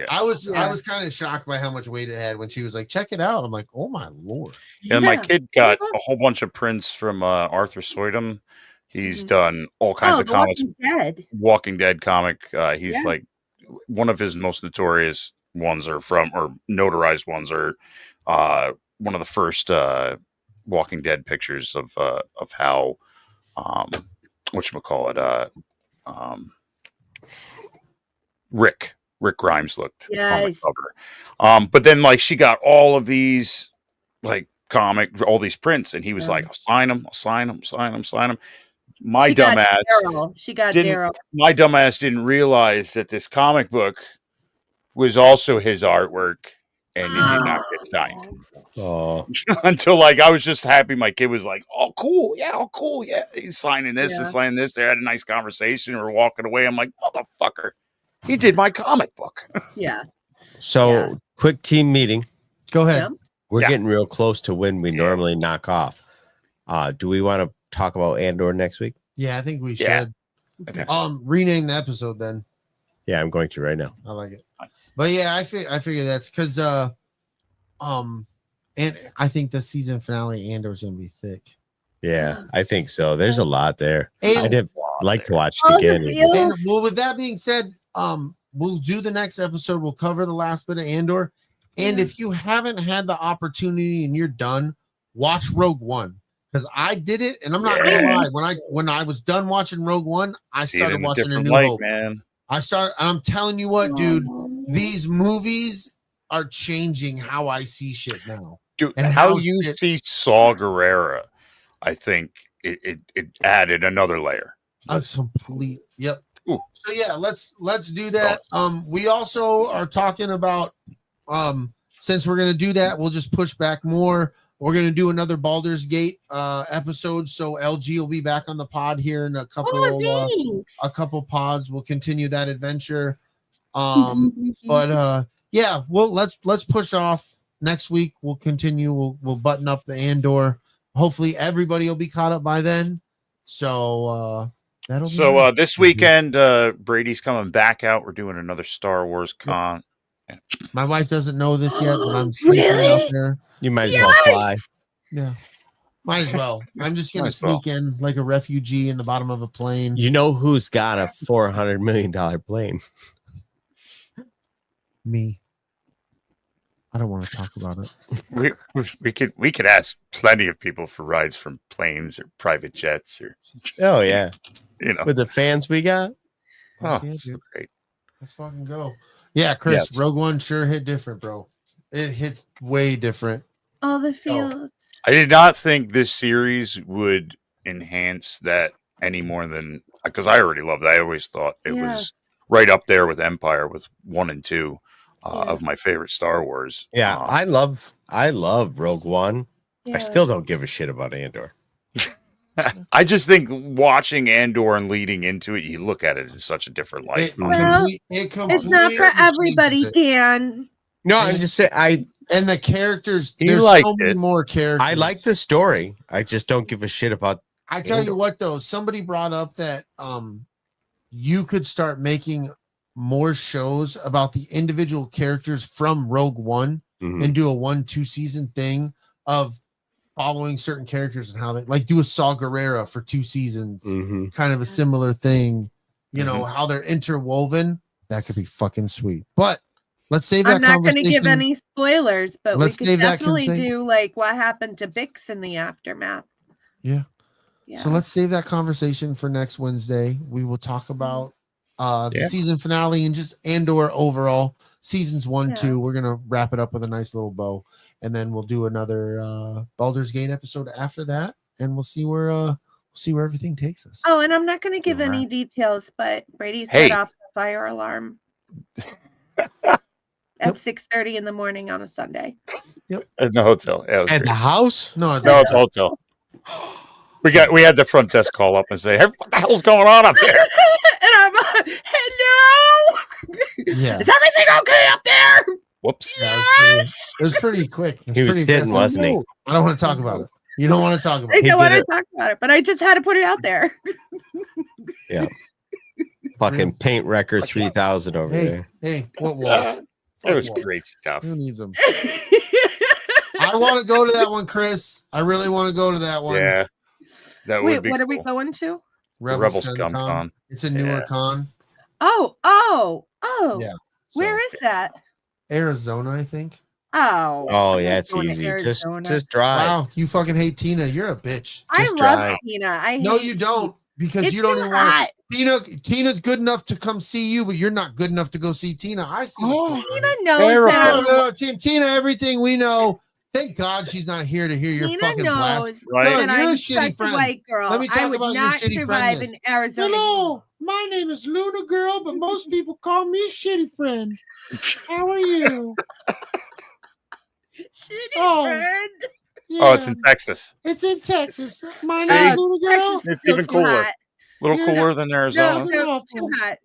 I was kind of shocked by how much weight it had when she was like, check it out. I'm like, oh my lord. And my kid got a whole bunch of prints from Arthur Soydom. He's done all kinds of comics. Walking Dead comic. He's like one of his most notorious ones are from, or notarized ones are one of the first Walking Dead pictures of how whatchamacallit, Rick Grimes looked on the cover. But then like she got all of these like all these prints, and he was like, I'll sign them. My dumbass didn't realize that this comic book was also his artwork, and it did not get signed. Oh, until like I was just happy my kid was like, oh cool, yeah, he's signing this and signing this. They had a nice conversation. We're walking away. I'm like, motherfucker, he did my comic book. Yeah. So quick team meeting. Go ahead. Yeah. We're getting real close to when we normally knock off. Do we want to talk about Andor next week? Yeah, I think we should. Rename the episode then. Yeah, I'm going to right now. I like it. Nice. But yeah, I figure that's because and I think the season finale Andor's gonna be thick. Yeah, I think so. There's a lot there. And I'd like to watch it again. And, well, with that being said, we'll do the next episode. We'll cover the last bit of Andor. And if you haven't had the opportunity and you're done, watch Rogue One. because I did it, and I'm not gonna lie. When I was done watching Rogue One, I started watching A New Hope. Man. And I'm telling you what, dude, these movies are changing how I see shit now. Dude, and how you see Saw Gerrera, I think it added another layer. A complete, yep. Ooh. So yeah, let's do that. We also are talking about since we're gonna do that, we'll just push back more. We're gonna do another Baldur's Gate episode. So LG will be back on the pod here in a couple pods. We'll continue that adventure. But yeah, well let's push off next week. We'll continue. We'll button up the Andor. Hopefully everybody will be caught up by then. So that'll be nice. This weekend, Brady's coming back out. We're doing another Star Wars con. Yeah. My wife doesn't know this yet, but I'm sleeping out there. You might as well fly. Yeah. Might as well. I'm just gonna sneak in like a refugee in the bottom of a plane. You know who's got a $400 million plane? Me. I don't want to talk about it. We could ask plenty of people for rides from planes or private jets or with the fans we got. Oh, so great. Let's fucking go. Yeah, Chris, Rogue One sure hit different, bro. It hits way different. All the feels. I did not think this series would enhance that any more than because I already loved it. I always thought it was right up there with Empire with 1 and 2 of my favorite Star Wars. Yeah, I love Rogue One. I still don't give a shit about Andor. I just think watching Andor and leading into it, you look at it in such a different light. It's not for everybody, Dan. No, I'm just saying and the characters. There's so many more characters. I like the story. I just don't give a shit about. I tell you what, though, somebody brought up that you could start making more shows about the individual characters from Rogue One and do a 1-2 season thing of following certain characters and how they like do a Saw Gerrera for 2 seasons, kind of a similar thing. You know how they're interwoven. That could be fucking sweet. But let's save that. I'm not going to give any spoilers, but let's we could definitely do like what happened to Bix in the aftermath. Yeah. So let's save that conversation for next Wednesday. We will talk about the season finale and just Andor overall. Seasons 1, 2. We're gonna wrap it up with a nice little bow, and then we'll do another Baldur's Gate episode after that, and we'll see where everything takes us. Oh, and I'm not going to give any details, but Brady set off the fire alarm at 6:30 in the morning on a Sunday. Yep. At the hotel. Yeah, at the house? No, it's a hotel. We had the front desk call up and say, "Hey, what the hell's going on up there?" And I'm hello. Yeah. Is everything okay up there? Whoops. It was pretty quick. He was kidding, wasn't he? I don't want to talk about it. You don't want to talk about I it. don't want to talk about it, but I just had to put it out there. Yeah. Fucking Paint Wrecker 3000 over there. Hey, what was? It was great stuff. Who needs them? I want to go to that one, Chris. I really want to go to that one. Yeah. That would be what cool. are we going to? Rebel Scum Con. It's a newer con. Oh. Yeah. Where is that? Arizona, I think. Oh yeah, it's easy. Just drive. Wow, you fucking hate Tina. You're a bitch. I love Tina. No, you don't, because you don't even want to. Tina's good enough to come see you, but you're not good enough to go see Tina. I see. Tina knows that. No, Tina, everything we know. Thank God she's not here to hear your fucking blast. Right? No, you're a shitty friend. White girl. Let me talk about your shitty friend. In Arizona. Hello, my name is Luna Girl, but most people call me a shitty friend. How are you? Shitty friend. Yeah. Oh, it's in Texas. It's in Texas. My name is Luna Girl. It's even cooler. A little cooler than Arizona. No,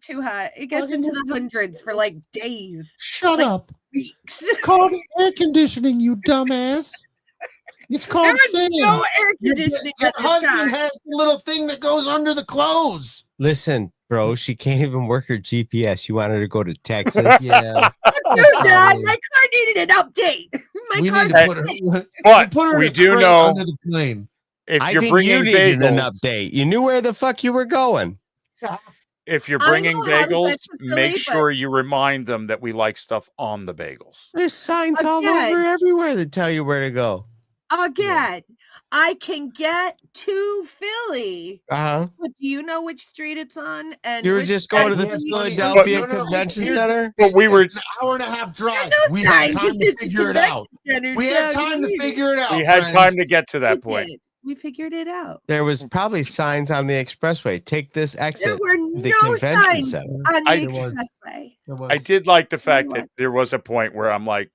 too hot. It gets into the hundreds for like days. Shut up. It's called air conditioning, you dumbass. It's called fan. No air conditioning. Your husband has the little thing that goes under the clothes. Listen, bro, she can't even work her GPS. You want her to go to Texas? Yeah. Dad, my car needed an update. We need to put her we do know under the plane. If I you're think bringing you needed bagels, an update. You knew where the fuck you were going. if you're bringing bagels, make sure you remind them that we like stuff on the bagels. There's signs all over everywhere that tell you where to go. Again, I can get to Philly. Uh-huh. But do you know which street it's on? And You were which just going to the street- Philadelphia Convention Center? But we were an hour and a half drive. There's no We had signs. time to It's figure it out. Center, We had so time to figure it out. we had friends. time to get to that We point. did. We figured it out. There was probably signs on the expressway. Take this There exit. were The no convention signs center. on the I- There was. expressway. It was. I did like the fact what? that there was a point where I'm like,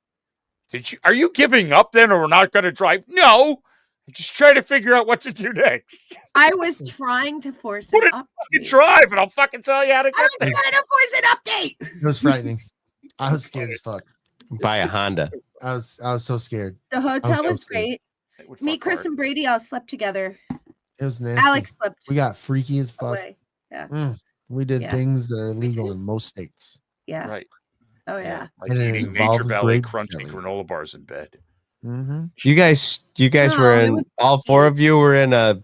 are you giving up then, or we're not going to drive? No, I'm just trying to figure out what to do next. I was trying to force Put an it fucking update. drive, and I'll fucking tell you how to I get was there. trying to force an update. It was frightening. I was scared as fuck. Buy a Honda. I was so scared. The hotel so was scared. great. It would Me, fuck Chris, hard. and Brady all slept together. It was nasty. Alex slept We got freaky as fuck. away. Yeah. We did Yeah. things that are illegal in most states. Yeah. Right. Oh yeah. Like And it eating Nature involves Valley grape crunchy jelly. granola bars in bed. Mm-hmm. You guys No, were it in was all four of you were in a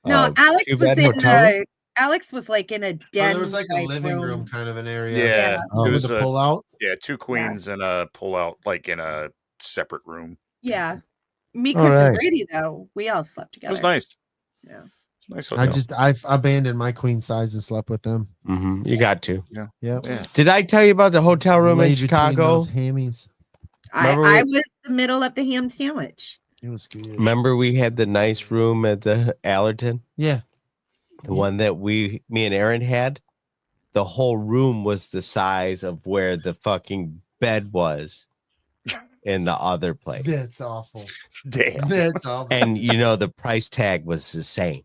No, Alex was two-bed in hotel room? Alex was like in a den. there was like a type living room kind of an area. Yeah, Oh, it with was the a pull out. two queens and a pull out, like in a separate room. Yeah. Me, Oh, Chris, and nice. Brady though, we all slept It together. was nice. Yeah. Nice I hotel. I abandoned my queen size and slept with them. Mhm, you got to. Yep. Yeah. Did I tell you about the hotel room Laid in between Chicago? those hammies. Remember I we- was the middle of the ham sandwich. It was good. Remember we had the nice room at the Allerton? Yeah. The one that me and Aaron had? The whole room was the size of where the fucking bed was in the other place. That's awful. Damn. That's awful. And you know the price tag was the same.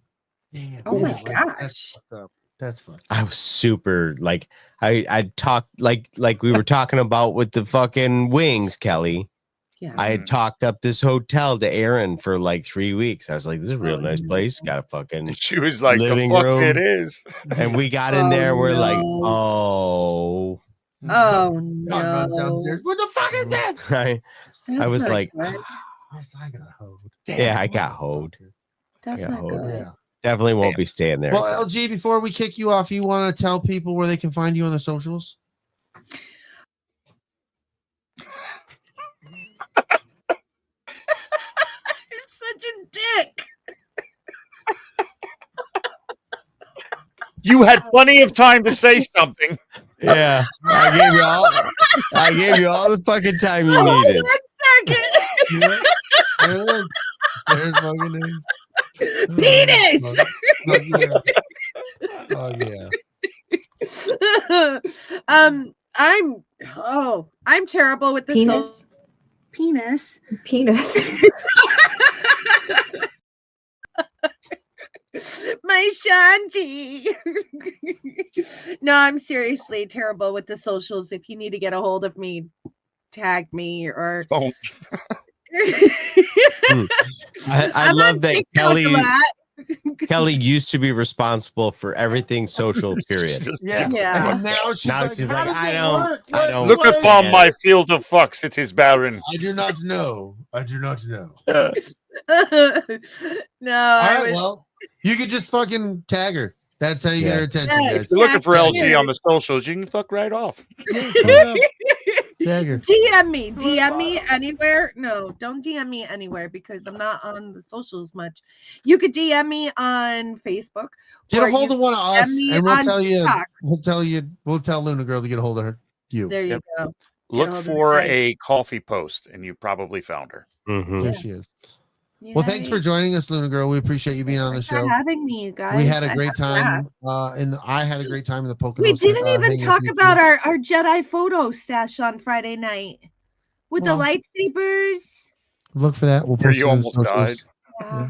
Damn. Oh my That's gosh. fucked up. That's fucked. I was super like I talked like we were talking about with the fucking wings, Kelly. Yeah. I had talked up this hotel to Aaron for like 3 weeks. I was like, this is a real nice place. Got a fucking And she was like, living the fuck room. it is. And we got in there, we're like, no. oh, Oh God runs no. downstairs. What the fuck is that? right. That's was not like, good. Yes, I got hoed. Yeah, I got hoed. That's yeah, not hold good. Yeah. Definitely won't be staying there. Well, LG, before we kick you off, you want to tell people where they can find you on the socials? You're such a dick. You had plenty of time to say something. Yeah, I gave you all the fucking time you Hold needed. on a second. Yeah. There it is. There's fucking names. Penis. Oh, yeah. I'm terrible with the Penis. Penis. Penis. My Shanti. No, I'm seriously terrible with the socials. If you need to get a hold of me, tag me or Oh, I I'm love on that TikTok a lot. Kelly used to be responsible for everything social, period. just- Yeah. Yeah. And now she's Now like, she's how like, does I it don't- work? I don't- Look What- upon my field of fucks. It is barren. I do not know. I do not know. No, All I right, was well, you could just fucking tag her. That's how you get Yeah. her attention, Yes. guys. If you're looking for Tag LG her. on the socials, you can fuck right off. Yeah, fuck up. Tag her. DM me. DM me anywhere. No, don't DM me anywhere because I'm not on the socials much. You could DM me on Facebook. Get or a hold you of one of DM us, me and we'll on tell you. TikTok. We'll tell Luna Girl to get a hold of her. You. There you Yep. go. Look hold of for her. a coffee post, and you probably found her. Mhm. There she is. Well, thanks for joining us, Luna Girl. We appreciate you being on the Thanks for show. having me, you guys. We had a I great had a time. I had a great time in the Poconos. We didn't even hanging talk with you. about our Jedi photo stash on Friday night with Well, the lightsabers. Look for that. We'll Where post you it in the almost socials. died. Yeah.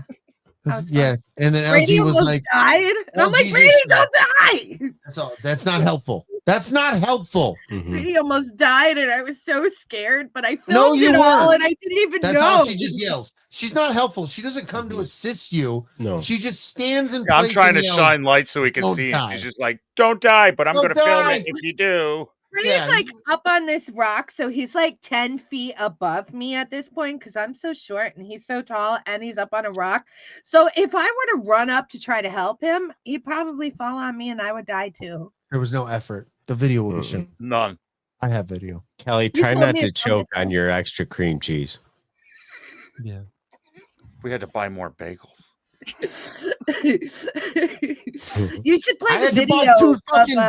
That's- was yeah. And then Brady LG was almost like, died. And I'm like, LG Brady, just- don't die. "That's all. That's not helpful. That's not helpful." Mhm. Brady almost died, and I was so scared. But I filmed No, you it all, weren't. and I didn't even That's know. all she just yells. She's not helpful. She doesn't come to assist you. No. She just stands in I'm place trying and to yells. shine light so we can "Don't see. die." And she's just like, "Don't die," but I'm Don't going to film die. it if you do. Brady's Yeah, like up on this rock, so he's like 10 feet above me at this point because I'm so short and he's so tall and he's up on a rock. So if I were to run up to try to help him, he'd probably fall on me and I would die too. There was no effort. The video will be shown. None. I have video. Kelly, You try told not me to it's on the choke on your extra cream cheese. Yeah. We had to buy more bagels. You should play I the had to video. buy two fucking. Of,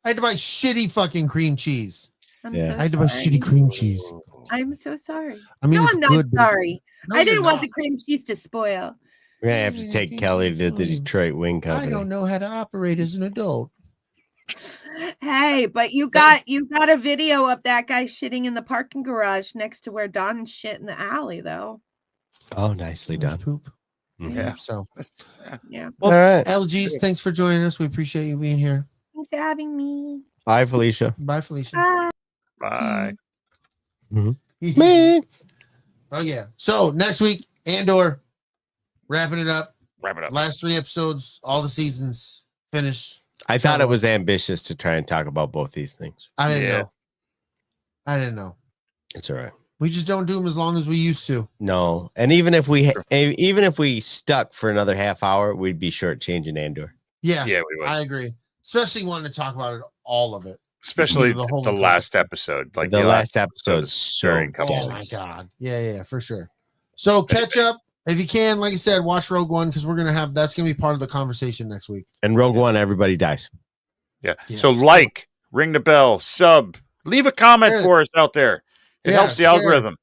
I had to buy shitty fucking cream cheese. I'm Yeah. so I had to buy sorry. shitty cream cheese. I'm so sorry. I mean, no, it's I'm not good, but- sorry. No, I you're didn't want not. the cream cheese to spoil. We're gonna have to take Kelly to the Detroit Wing Company. I don't know how to operate as an adult. Hey, but you got a video of that guy shitting in the parking garage next to where Don shit in the alley, though. Oh, nicely done. Poop. Yeah. So, Yeah. well, All right. LGs, thanks for joining us. We appreciate you being here. Thanks for having me. Bye, Felicia. Bye, Felicia. Bye. Bye. Me. Oh yeah. So next week, Andor, wrapping it up. Wrap it up. Last 3 episodes, all the seasons finished. I thought it was ambitious to try and talk about both these things. I didn't Yeah. know. I didn't know. It's all right. We just don't do them as long as we used to. No, and even if we stuck for another half hour, we'd be shortchanging Andor. Yeah, Yeah, we would. I agree. Especially wanting to talk about it, all of it. Especially the whole the last episode. Like the last episode is so very couple Oh good. my scenes. god. Yeah, for sure. So catch up if you can. Like I said, watch Rogue One because that's gonna be part of the conversation next week. And Rogue One, everybody dies. Yeah. Yeah. So ring the bell, sub, leave a comment Share it. for us out there. It Yeah, helps the share. algorithm.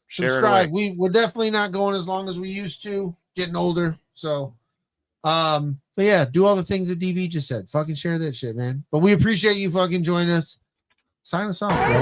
Share it away. Subscribe. We're definitely not going as long as we used to. Getting older. So but yeah, do all the things that DB just said. Fucking share that shit, man. But we appreciate you fucking joining us. Sign us off, bro.